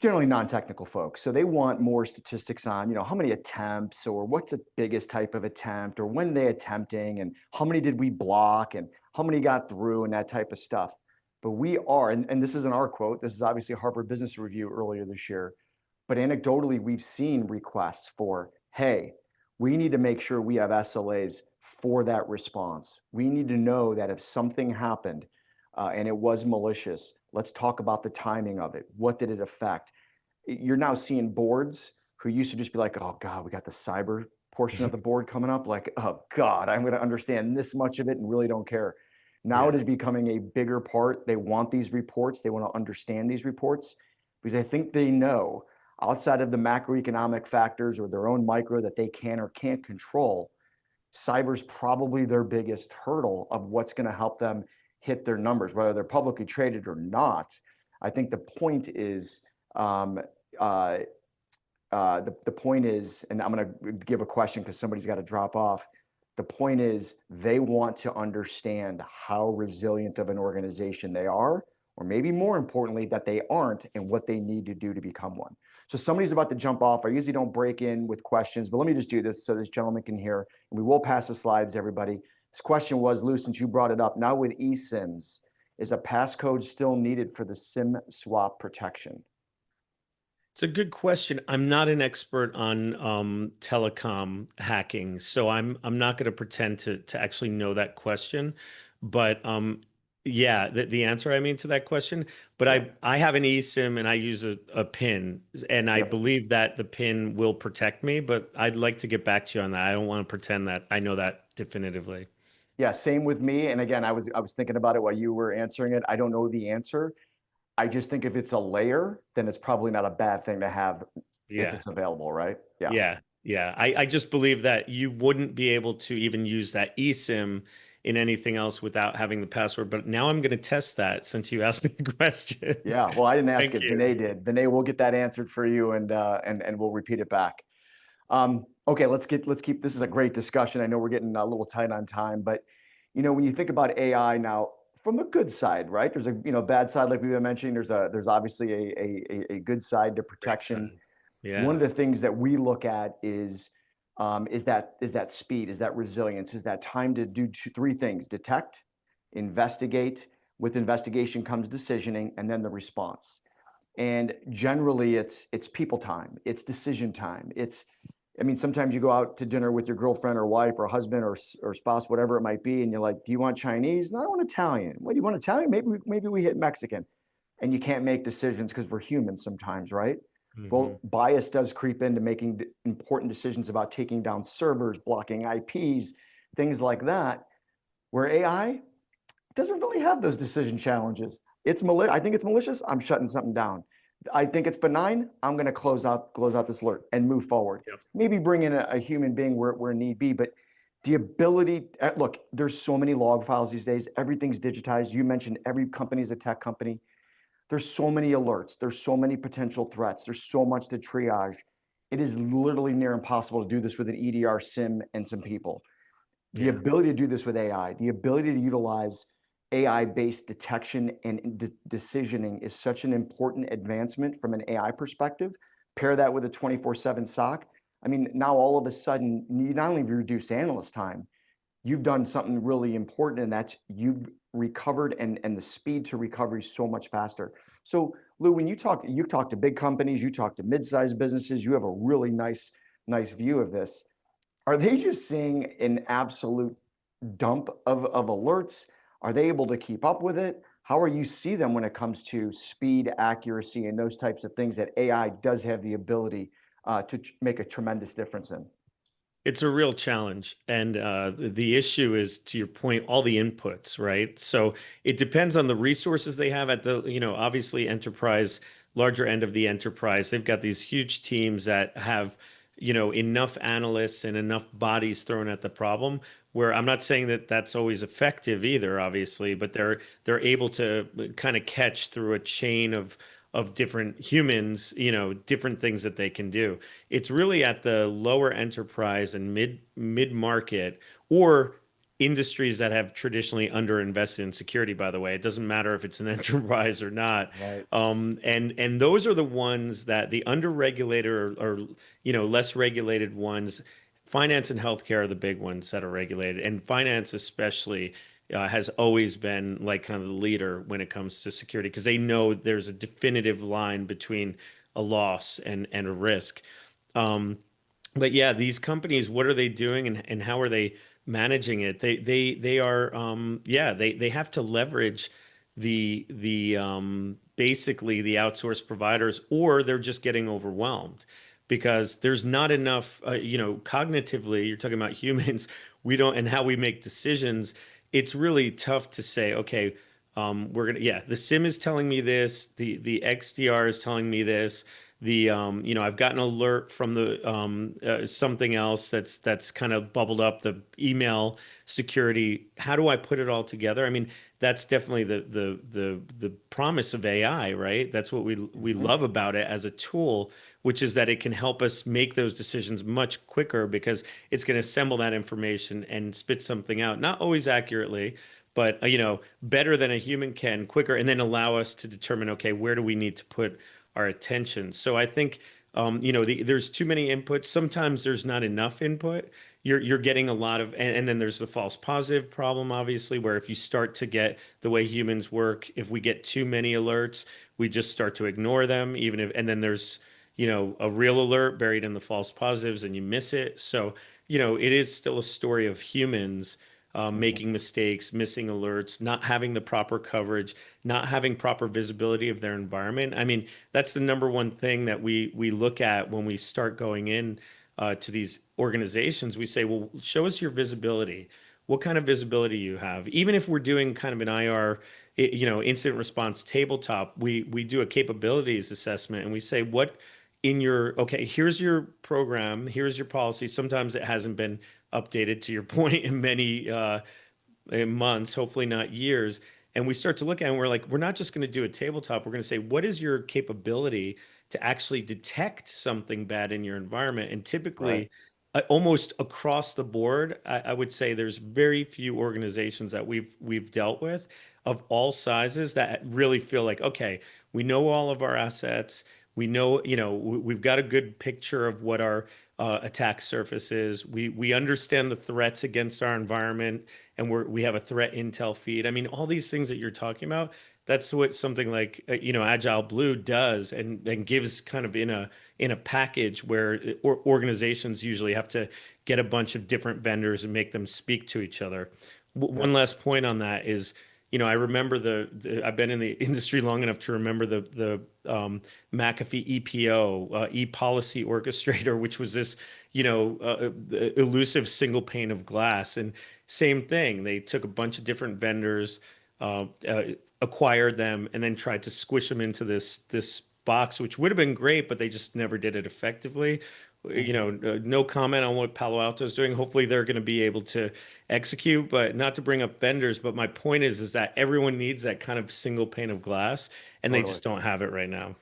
Speaker 1: generally non-technical folks. So they want more statistics on, how many attempts or what's the biggest type of attempt or when they attempting and how many did we block and how many got through and that type of stuff. But we are, and this isn't our quote, this is obviously Harvard Business Review earlier this year, but anecdotally, we've seen requests for, hey, we need to make sure we have SLAs for that response. We need to know that if something happened and it was malicious, let's talk about the timing of it. What did it affect? You're now seeing boards who used to just be like, oh God, we got the cyber portion of the board coming up. Like, oh God, I'm going to understand this much of it and really don't care. Now it
Speaker 2: Yeah.
Speaker 1: is becoming a bigger part. They want these reports. They want to understand these reports because I think they know outside of the macroeconomic factors or their own micro that they can or can't control, cyber's probably their biggest hurdle of what's going to help them hit their numbers, whether they're publicly traded or not. I think the point is, the point is, and I'm going to give a question because somebody's got to drop off. The point is, they want to understand how resilient of an organization they are, or maybe more importantly, that they aren't, and what they need to do to become one. So somebody's about to jump off. I usually don't break in with questions, but let me just do this so this gentleman can hear. And we will pass the slides to everybody. This question was, Lou, since you brought it up, now with eSIMs, is a passcode still needed for the SIM swap protection?
Speaker 2: It's a good question. I'm not an expert on telecom hacking, so I'm not going to pretend to actually know that question. But yeah, the answer I mean to that question. But
Speaker 1: Yeah.
Speaker 2: I have an eSIM and I use a PIN, and I
Speaker 1: Yep.
Speaker 2: believe that the PIN will protect me. But I'd like to get back to you on that. I don't want to pretend that I know that definitively.
Speaker 1: Yeah, same with me. And again, I was thinking about it while you were answering it. I don't know the answer. I just think if it's a layer, then it's probably not a bad thing to have if
Speaker 2: Yeah.
Speaker 1: it's available, right? Yeah.
Speaker 2: Yeah, yeah. I just believe that you wouldn't be able to even use that eSIM in anything else without having the password. But now I'm going to test that since you asked the question.
Speaker 1: Yeah. Well, I didn't ask
Speaker 2: Thank
Speaker 1: it.
Speaker 2: you.
Speaker 1: Vinay did. Vinay, we'll get that answered for you and we'll repeat it back. Okay, let's keep this is a great discussion. I know we're getting a little tight on time, but when you think about AI now from the good side, right? There's a bad side like we've been mentioning. There's obviously a good side to
Speaker 2: Great
Speaker 1: protection.
Speaker 2: son.
Speaker 1: One
Speaker 2: Yeah.
Speaker 1: of the things that we look at is that speed, is that resilience, is that time to do three things: detect, investigate. With investigation comes decisioning, and then the response. And generally, it's people time, it's decision time. I mean, sometimes you go out to dinner with your girlfriend or wife or husband or spouse, whatever it might be, and you're like, "Do you want Chinese? No, I want Italian. What do you want Italian? Maybe we hit Mexican." And you can't make decisions because we're humans sometimes, right?
Speaker 2: Hmm.
Speaker 1: Well, bias does creep into making important decisions about taking down servers, blocking IPs, things like that, where AI doesn't really have those decision challenges. I think it's malicious. I'm shutting something down. I think it's benign. I'm going to close out this alert and move forward.
Speaker 2: Yep.
Speaker 1: Maybe bring in a human being where need be, but the ability, look, there's so many log files these days. Everything's digitized. You mentioned every company is a tech company. There's so many alerts. There's so many potential threats. There's so much to triage. It is literally near impossible to do this with an EDR SIM and some people. The
Speaker 2: Yeah.
Speaker 1: ability to do this with AI, the ability to utilize AI-based detection and decisioning is such an important advancement from an AI perspective. Pair that with a 24/7 SOC. I mean, now all of a sudden, you not only reduce analyst time, you've done something really important, and that's you've recovered and the speed to recovery is so much faster. So, Lou, when you talk to big companies, you talk to mid-sized businesses, you have a really nice view of this. Are they just seeing an absolute dump of alerts? Are they able to keep up with it? How are you see them when it comes to speed, accuracy, and those types of things that AI does have the ability to make a tremendous difference in?
Speaker 2: It's a real challenge. And the issue is, to your point, all the inputs, right? So it depends on the resources they have at the, obviously enterprise, larger end of the enterprise. They've got these huge teams that have enough analysts and enough bodies thrown at the problem, where I'm not saying that that's always effective either, obviously, but they're able to kind of catch through a chain of different humans, different things that they can do. It's really at the lower enterprise and mid market, or industries that have traditionally underinvested in security, by the way. It doesn't matter if it's an enterprise or not.
Speaker 1: Right.
Speaker 2: And those are the ones that the underregulated or less regulated ones. Finance and healthcare are the big ones that are regulated, and finance especially has always been like kind of the leader when it comes to security, because they know there's a definitive line between a loss and a risk. Um, but yeah, these companies, what are they doing, and how are they managing it? They are yeah, they have to leverage the basically the outsourced providers, or they're just getting overwhelmed because there's not enough cognitively, you're talking about humans, we don't, and how we make decisions. It's really tough to say, okay, we're gonna, yeah, the SIM is telling me this, the XDR is telling me this, I've gotten an alert from the something else that's kind of bubbled up, the email security. How do I put it all together? I mean, that's definitely the promise of AI, right? That's what we
Speaker 1: Mhm.
Speaker 2: love about it as a tool, which is that it can help us make those decisions much quicker because it's going to assemble that information and spit something out, not always accurately, but better than a human can, quicker, and then allow us to determine, okay, where do we need to put our attention. So I think there's too many inputs. Sometimes there's not enough input. You're getting a lot of, and then there's the false positive problem, obviously, where if you start to get the way humans work, if we get too many alerts, we just start to ignore them, even if, and then there's a real alert buried in the false positives and you miss it. So it is still a story of humans
Speaker 1: Mhm.
Speaker 2: making mistakes, missing alerts, not having the proper coverage, not having proper visibility of their environment. I mean, that's the number one thing that we look at when we start going in to these organizations. We say, well, show us your visibility. What kind of visibility you have? Even if we're doing kind of an IR, incident response tabletop, we do a capabilities assessment and we say, what in your, okay, here's your program, here's your policy. Sometimes it hasn't been updated, to your point, in many months, hopefully not years. And we start to look at it and we're like, we're not just going to do a tabletop. We're going to say, what is your capability to actually detect something bad in your environment? And
Speaker 1: Right.
Speaker 2: typically, almost across the board, I would say there's very few organizations that we've dealt with of all sizes that really feel like, okay, we know all of our assets. We know, we've got a good picture of what our attack surface is. We understand the threats against our environment, and we have a threat intel feed. I mean, all these things that you're talking about, that's what something like AgileBlue does, and gives kind of in a package where organizations usually have to get a bunch of different vendors and make them speak to each other. One
Speaker 1: Yep.
Speaker 2: last point on that is, I remember I've been in the industry long enough to remember the McAfee EPO, e-policy orchestrator, which was this, elusive single pane of glass. And same thing, they took a bunch of different vendors, uh, uh, acquired them, and then tried to squish them into this box, which would have been great, but they just never did it effectively.
Speaker 1: Mhm.
Speaker 2: No comment on what Palo Alto is doing. Hopefully, they're going to be able to execute, but not to bring up vendors. But my point is that everyone needs that kind of single pane of glass, and they
Speaker 1: Totally.
Speaker 2: just don't have it right now.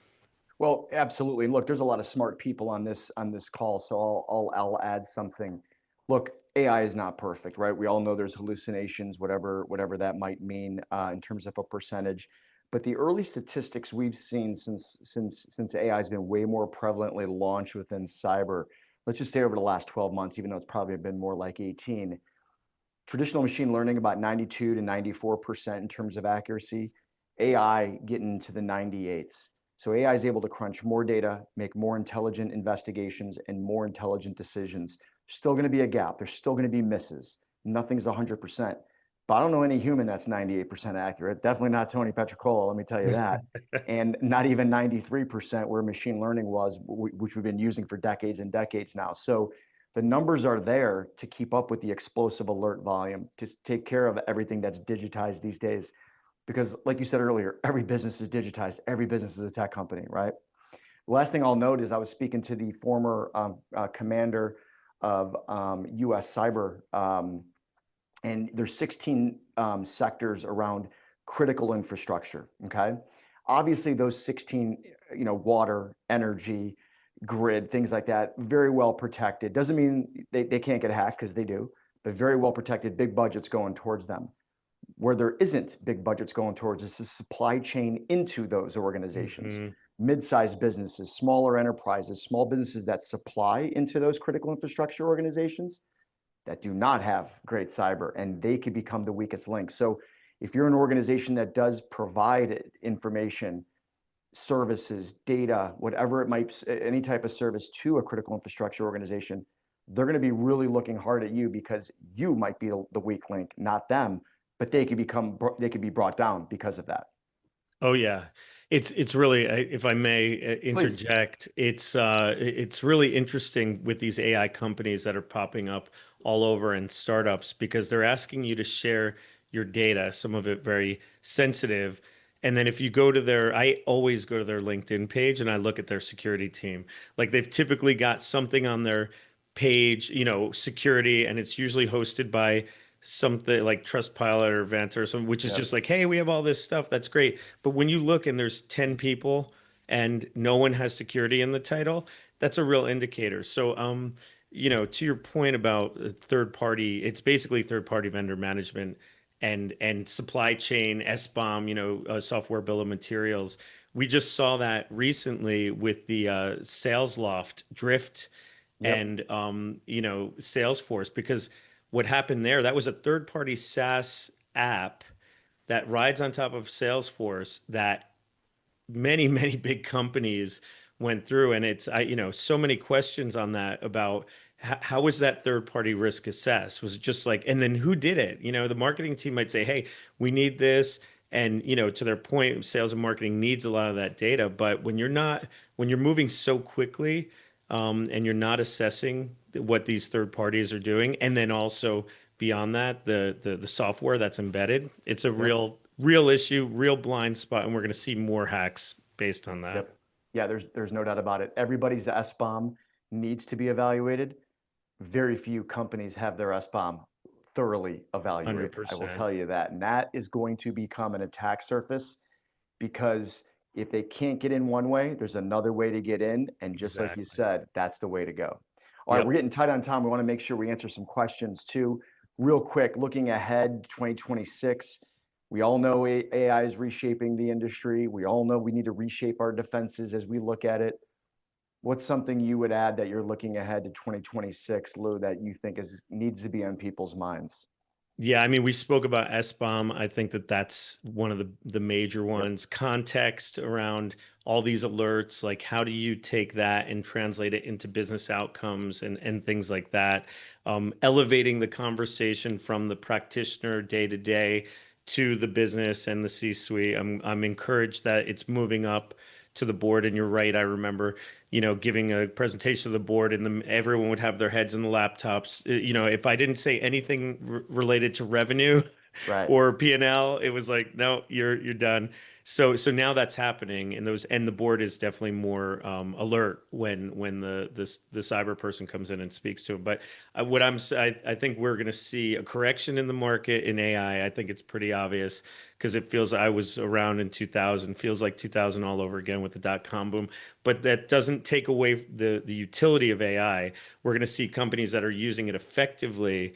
Speaker 1: Well, absolutely. Look, there's a lot of smart people on this call, so I'll add something. Look, AI is not perfect, right? We all know there's hallucinations, whatever that might mean in terms of a percentage. But the early statistics we've seen since AI has been way more prevalently launched within cyber, let's just say over the last 12 months, even though it's probably been more like 18, traditional machine learning about 92 to 94% in terms of accuracy, AI getting to the 98s. So AI is able to crunch more data, make more intelligent investigations and more intelligent decisions. There's still going to be a gap. There's still going to be misses. Nothing's 100%. But I don't know any human that's 98% accurate. Definitely not Tony Petrocola, let me tell you that. And not even 93% where machine learning was, which we've been using for decades and decades now. So the numbers are there to keep up with the explosive alert volume, to take care of everything that's digitized these days. Because, like you said earlier, every business is digitized, every business is a tech company, right? last thing I'll note is I was speaking to the former commander of U.S. Cyber, and there's 16 sectors around critical infrastructure. Okay, obviously those 16, water, energy, grid, things like that, very well protected. Doesn't mean they can't get hacked, because they do, but very well protected. Big budgets going towards them. Where there isn't big budgets going towards is the supply chain into those organizations.
Speaker 2: Hmm.
Speaker 1: Mid-sized businesses, smaller enterprises, small businesses that supply into those critical infrastructure organizations that do not have great cyber, and they could become the weakest link. So if you're an organization that does provide information, services, data, whatever it might, any type of service to a critical infrastructure organization, they're going to be really looking hard at you, because you might be the weak link, not them, but they could be brought down because of that.
Speaker 2: Oh yeah, it's really, if I may
Speaker 1: Please.
Speaker 2: interject, it's really interesting with these AI companies that are popping up all over, and startups, because they're asking you to share your data, some of it very sensitive. And then if you go to I always go to their LinkedIn page and I look at their security team. Like they've typically got something on their page, security, and it's usually hosted by something like Trustpilot or Vanta or something, which is
Speaker 1: Yep.
Speaker 2: just like, hey, we have all this stuff. That's great. But when you look and there's 10 people and no one has security in the title, that's a real indicator. So, to your point about third party, it's basically third party vendor management and supply chain, SBOM, software bill of materials. We just saw that recently with the SalesLoft drift
Speaker 1: Yep.
Speaker 2: and Salesforce, because what happened there, that was a third-party SaaS app that rides on top of Salesforce that many, many big companies went through. And so many questions on that about how was that third party risk assessed? Was it just like, and then who did it? The marketing team might say, hey, we need this. And, to their point, sales and marketing needs a lot of that data. But when you're moving so quickly, and you're not assessing what these third parties are doing, and then also beyond that, the software that's embedded, it's a
Speaker 1: Yep.
Speaker 2: real issue, real blind spot, and we're going to see more hacks based on that.
Speaker 1: Yep. Yeah, there's no doubt about it. Everybody's SBOM needs to be evaluated. Very few companies have their SBOM thoroughly evaluated. I will
Speaker 2: 100%.
Speaker 1: tell you that. And that is going to become an attack surface, because if they can't get in one way, there's another way to get in. And just like you
Speaker 2: Exactly.
Speaker 1: said, that's the way to go. All right, we're
Speaker 2: Yep.
Speaker 1: getting tight on time. We want to make sure we answer some questions too. Real quick, looking ahead, 2026, we all know AI is reshaping the industry. We all know we need to reshape our defenses as we look at it. What's something you would add that you're looking ahead to 2026, Lou, that you think needs to be on people's minds?
Speaker 2: Yeah, I mean, we spoke about SBOM. I think that's one of the major
Speaker 1: Yep.
Speaker 2: ones. Context around all these alerts, like how do you take that and translate it into business outcomes and things like that. Elevating the conversation from the practitioner day to day to the business and the C-suite. I'm encouraged that it's moving up to the board. And you're right. I remember, giving a presentation to the board, and everyone would have their heads in the laptops. If I didn't say anything related to revenue
Speaker 1: Right.
Speaker 2: or P&L, it was like, no, you're done. So now that's happening, and the board is definitely more alert when the cyber person comes in and speaks to them. But I think we're going to see a correction in the market in AI. I think it's pretty obvious, because it feels, I was around in 2000, feels like 2000 all over again with the dot-com boom. But that doesn't take away the utility of AI. We're going to see companies that are using it effectively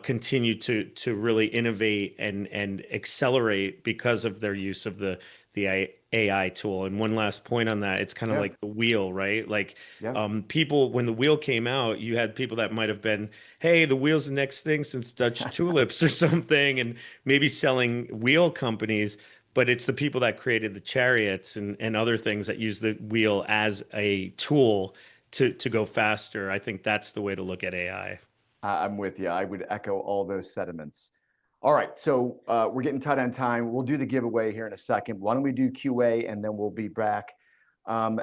Speaker 2: continue to really innovate and accelerate because of their use of the AI tool. And one last point on that, it's kind of
Speaker 1: Yeah.
Speaker 2: like the wheel, right? Like
Speaker 1: Yeah.
Speaker 2: people, when the wheel came out, you had people that might have been, hey, the wheel's the next thing since Dutch tulips or something, and maybe selling wheel companies. But it's the people that created the chariots and other things that use the wheel as a tool to go faster. I think that's the way to look at AI.
Speaker 1: I'm with you. I would echo all those sentiments. All right, so we're getting tight on time. We'll do the giveaway here in a second. Why don't we do QA, and then we'll be back.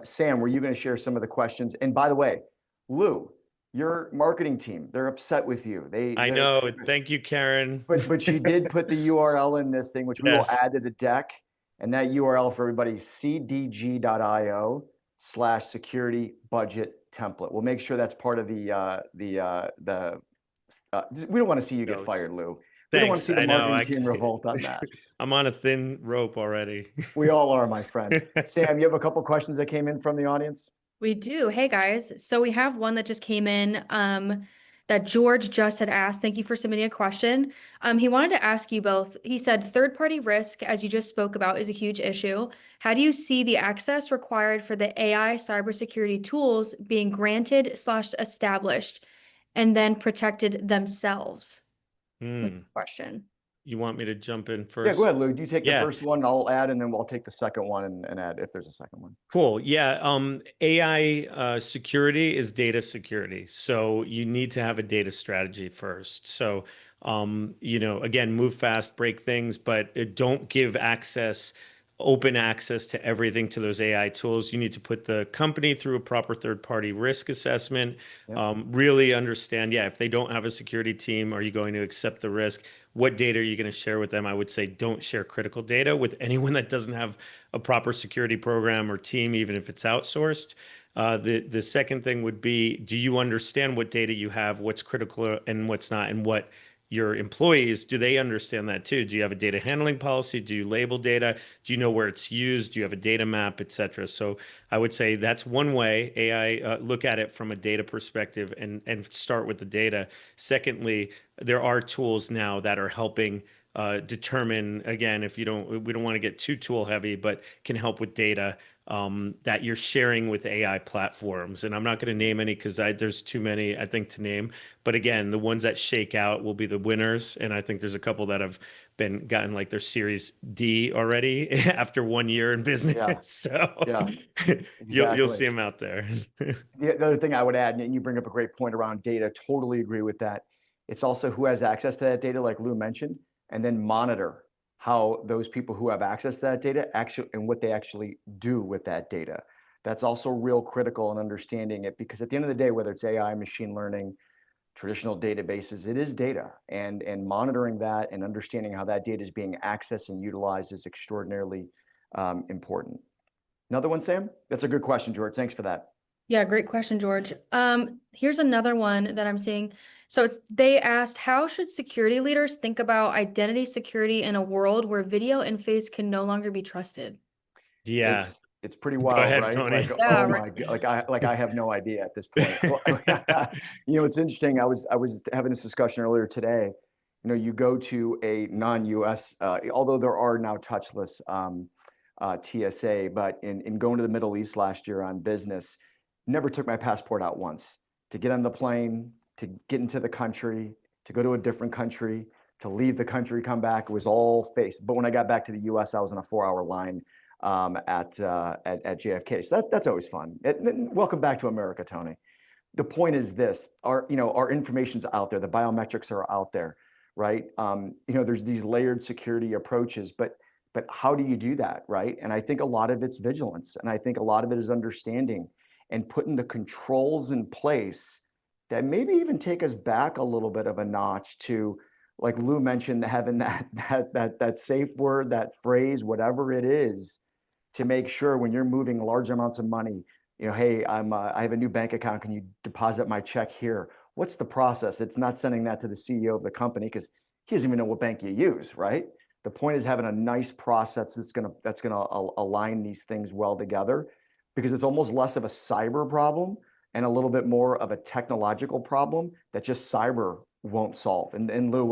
Speaker 1: Sam, were you going to share some of the questions? And by the way, Lou, your marketing team, they're upset with you.
Speaker 2: I know. Thank you, Karen.
Speaker 1: But she did put the URL in this thing, which we will
Speaker 2: Yes.
Speaker 1: add to the deck. And that URL for everybody, cdg.io security budget template. We'll make sure that's part of we don't want to see you get fired,
Speaker 2: Notes.
Speaker 1: Lou. We don't want to
Speaker 2: Thanks.
Speaker 1: see the
Speaker 2: I know.
Speaker 1: marketing team revolt on that.
Speaker 2: I'm on a thin rope already.
Speaker 1: We all are, my friend. Sam, you have a couple questions that came in from the audience?
Speaker 3: We do. Hey guys. So we have one that just came in that George just had asked. Thank you for submitting a question. He wanted to ask you both. He said third-party risk, as you just spoke about, is a huge issue. How do you see the access required for the AI cybersecurity tools being granted / established and then protected themselves? Question.
Speaker 2: You want me to jump in first?
Speaker 1: Yeah, go ahead, Lou. You take the
Speaker 2: Yeah.
Speaker 1: first one, I'll add, and then we'll take the second one and add if there's a second one.
Speaker 2: Cool. Yeah. AI security is data security. So you need to have a data strategy first. So, again, move fast, break things, but don't give open access to everything to those AI tools. You need to put the company through a proper third-party risk assessment.
Speaker 1: Yep.
Speaker 2: Really understand, if they don't have a security team, are you going to accept the risk? What data are you going to share with them? I would say don't share critical data with anyone that doesn't have a proper security program or team, even if it's outsourced. The second thing would be, do you understand what data you have, what's critical and what's not, and what your employees, do they understand that too? Do you have a data handling policy? Do you label data? Do you know where it's used? Do you have a data map, et cetera? So I would say that's one way AI, look at it from a data perspective and start with the data. Secondly, there are tools now that are helping determine, again, we don't want to get too tool heavy, but can help with data that you're sharing with AI platforms. And I'm not going to name any because there's too many, I think, to name. But again, the ones that shake out will be the winners. And I think there's a couple that have gotten like their Series D already after 1 year in business.
Speaker 1: Yeah.
Speaker 2: So
Speaker 1: Yeah,
Speaker 2: you'll
Speaker 1: exactly.
Speaker 2: see them out there.
Speaker 1: The other thing I would add, and you bring up a great point around data, totally agree with that. It's also who has access to that data, like Lou mentioned, and then monitor how those people who have access to that data actually and what they actually do with that data. That's also real critical in understanding it, because at the end of the day, whether it's AI, machine learning, traditional databases, it is data, and monitoring that and understanding how that data is being accessed and utilized is extraordinarily important. Another one, Sam? That's a good question, George. Thanks for that.
Speaker 3: Yeah, great question, George. Here's another one that I'm seeing. So they asked, how should security leaders think about identity security in a world where video and face can no longer be trusted?
Speaker 2: Yeah.
Speaker 1: It's pretty
Speaker 2: Go
Speaker 1: wild,
Speaker 2: ahead,
Speaker 1: right?
Speaker 2: Tony.
Speaker 1: Like,
Speaker 3: Yeah,
Speaker 1: oh
Speaker 3: right.
Speaker 1: my God, like I have no idea at this point. It's interesting. I was having this discussion earlier today. You go to a non-US, although there are now touchless TSA, but in going to the Middle East last year on business, never took my passport out once to get on the plane, to get into the country, to go to a different country, to leave the country, come back. It was all face. But when I got back to the US, I was in a 4-hour line at JFK. So that's always fun. Welcome back to America, Tony. The point is this: our information's out there. The biometrics are out there, right? There's these layered security approaches, but how do you do that, right? And I think a lot of it's vigilance, and I think a lot of it is understanding and putting the controls in place that maybe even take us back a little bit of a notch to, like Lou mentioned, having that safe word, that phrase, whatever it is, to make sure when you're moving large amounts of money, hey, I have a new bank account. Can you deposit my check here? What's the process? It's not sending that to the CEO of the company because he doesn't even know what bank you use, right? The point is having a nice process that's gonna align these things well together, because it's almost less of a cyber problem and a little bit more of a technological problem that just cyber won't solve. And Lou,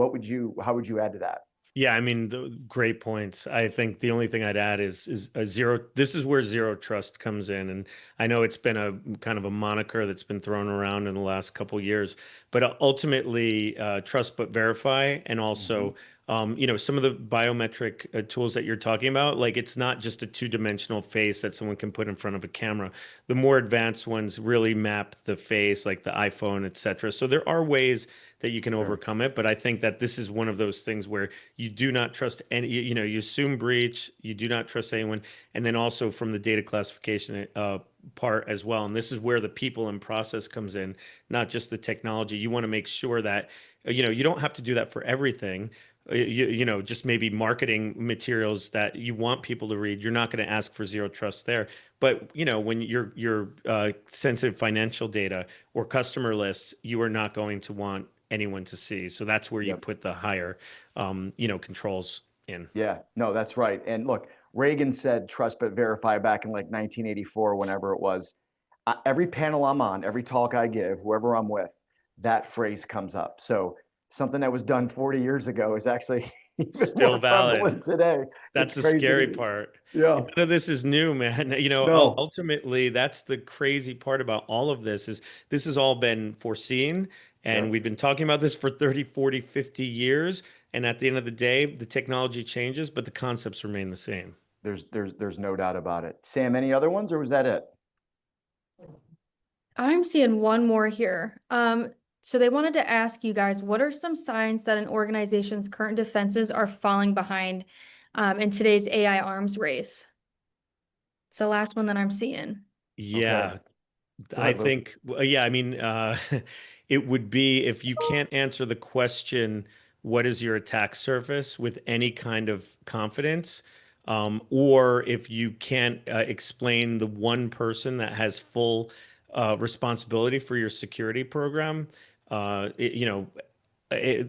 Speaker 1: how would you add to that?
Speaker 2: Yeah, I mean, great points. I think the only thing I'd add is a zero. This is where zero trust comes in, and I know it's been a kind of a moniker that's been thrown around in the last couple of years, but ultimately, trust but verify, and also, some of the biometric tools that you're talking about, like it's not just a two-dimensional face that someone can put in front of a camera. The more advanced ones really map the face, like the iPhone, et cetera. So there are ways that you can overcome it. But I think that this is one of those things where you do not trust any, you assume breach, you do not trust anyone. And then also from the data classification part as well. And this is where the people and process comes in, not just the technology. You want to make sure that, you don't have to do that for everything, you know, just maybe marketing materials that you want people to read. You're not going to ask for zero trust there. But, you know, when your sensitive financial data or customer lists, you are not going to want anyone to see. So that's where you
Speaker 1: Yep.
Speaker 2: put the higher, you know, controls in.
Speaker 1: Yeah, no, that's right. And look, Reagan said trust but verify back in like 1984, whenever it was. Every panel I'm on, every talk I give, whoever I'm with, that phrase comes up. So something that was done 40 years ago is actually even
Speaker 2: Still
Speaker 1: more
Speaker 2: valid.
Speaker 1: prevalent today. It's
Speaker 2: That's the
Speaker 1: crazy to
Speaker 2: scary
Speaker 1: me.
Speaker 2: part.
Speaker 1: Yeah,
Speaker 2: None of this is new, man. You know,
Speaker 1: no,
Speaker 2: ultimately, that's the crazy part about all of this is this has all been foreseen, and
Speaker 1: yep.
Speaker 2: we've been talking about this for 30, 40, 50 years. And at the end of the day, the technology changes, but the concepts remain the same.
Speaker 1: There's no doubt about it. Sam, any other ones, or was that it?
Speaker 3: I'm seeing one more here. So they wanted to ask you guys, what are some signs that an organization's current defenses are falling behind in today's AI arms race? It's the last one that I'm seeing.
Speaker 1: Okay,
Speaker 2: Yeah,
Speaker 1: go
Speaker 2: I
Speaker 1: ahead, Lou.
Speaker 2: think, well, yeah, I mean, it would be if you can't answer the question, what is your attack surface with any kind of confidence, or if you can't explain the one person that has full responsibility for your security program, you know,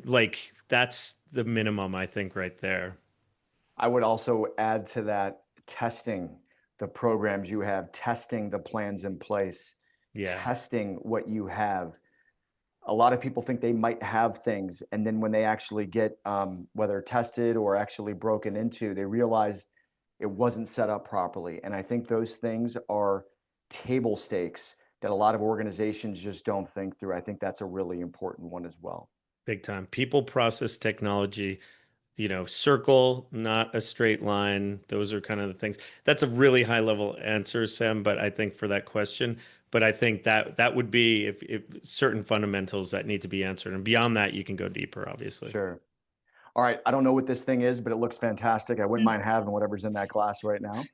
Speaker 2: like that's the minimum, I think, right there.
Speaker 1: I would also add to that testing the programs you have, testing the plans in place,
Speaker 2: Yeah.
Speaker 1: testing what you have. A lot of people think they might have things, and then when they actually get whether tested or actually broken into, they realize it wasn't set up properly. And I think those things are table stakes that a lot of organizations just don't think through. I think that's a really important one as well.
Speaker 2: Big time. People, process, technology, you know, circle, not a straight line. Those are kind of the things. That's a really high level answer, Sam, but I think for that question, but I think that that would be if certain fundamentals that need to be answered. And beyond that, you can go deeper, obviously.
Speaker 1: Sure. All right. I don't know what this thing is, but it looks fantastic. I wouldn't mind having whatever's in that glass right now.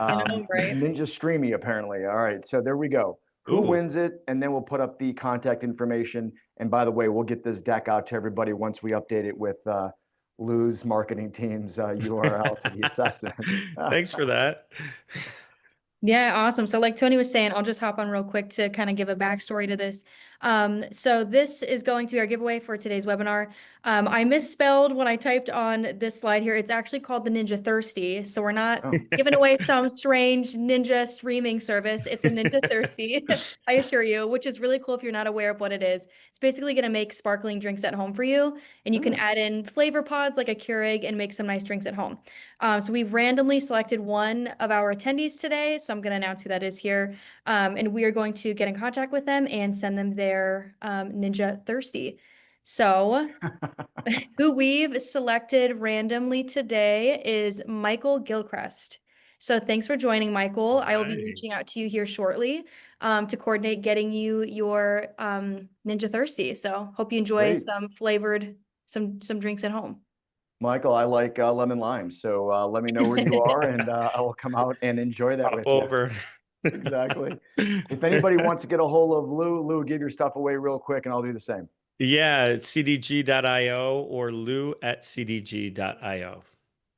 Speaker 3: I know, right?
Speaker 1: Ninja Streamy, apparently. All right. So there we go. Who
Speaker 2: Ooh,
Speaker 1: wins it? And then we'll put up the contact information. And by the way, we'll get this deck out to everybody once we update it with Lou's marketing team's URL to the assessment.
Speaker 2: thanks for that.
Speaker 3: Yeah, awesome. So like Tony was saying, I'll just hop on real quick to kind of give a backstory to this. So this is going to be our giveaway for today's webinar. I misspelled when I typed on this slide here. It's actually called the Ninja Thirsty. So we're not
Speaker 1: Oh.
Speaker 3: giving away some strange ninja streaming service. It's a Ninja Thirsty, I assure you, which is really cool if you're not aware of what it is. It's basically going to make sparkling drinks at home for you. And you can add in flavor pods like a Keurig and make some nice drinks at home. So we've randomly selected one of our attendees today. So I'm going to announce who that is here. And we are going to get in contact with them and send them their Ninja Thirsty. So who we've selected randomly today is Michael Gilchrist. So thanks for joining, Michael.
Speaker 2: All
Speaker 3: I will be
Speaker 2: right.
Speaker 3: reaching out to you here shortly to coordinate getting you your Ninja Thirsty. So hope you enjoy
Speaker 1: Great.
Speaker 3: some flavored some drinks at home.
Speaker 1: Michael, I like lemon lime. So let me know where you are and I will come out and enjoy that
Speaker 2: Pop
Speaker 1: with you.
Speaker 2: over.
Speaker 1: Exactly. If anybody wants to get a hold of Lou, give your stuff away real quick and I'll do the same.
Speaker 2: Yeah, it's cdg.io or lou at cdg.io.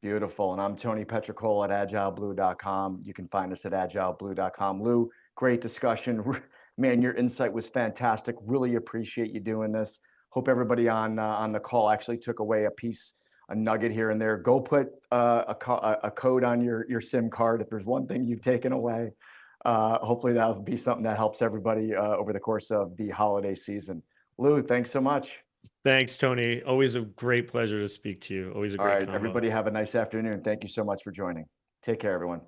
Speaker 1: Beautiful. And I'm Tony Pietrocola at AgileBlue.com. You can find us at AgileBlue.com. Lou, great discussion. Man, your insight was fantastic. Really appreciate you doing this. Hope everybody on the call actually took away a nugget here and there. Go put a code on your SIM card if there's one thing you've taken away. Hopefully that'll be something that helps everybody over the course of the holiday season. Lou, thanks so much.
Speaker 2: Thanks, Tony. Always a great pleasure to speak to you. Always a
Speaker 1: All
Speaker 2: great
Speaker 1: right,
Speaker 2: convo.
Speaker 1: everybody have a nice afternoon. Thank you so much for joining. Take care, everyone.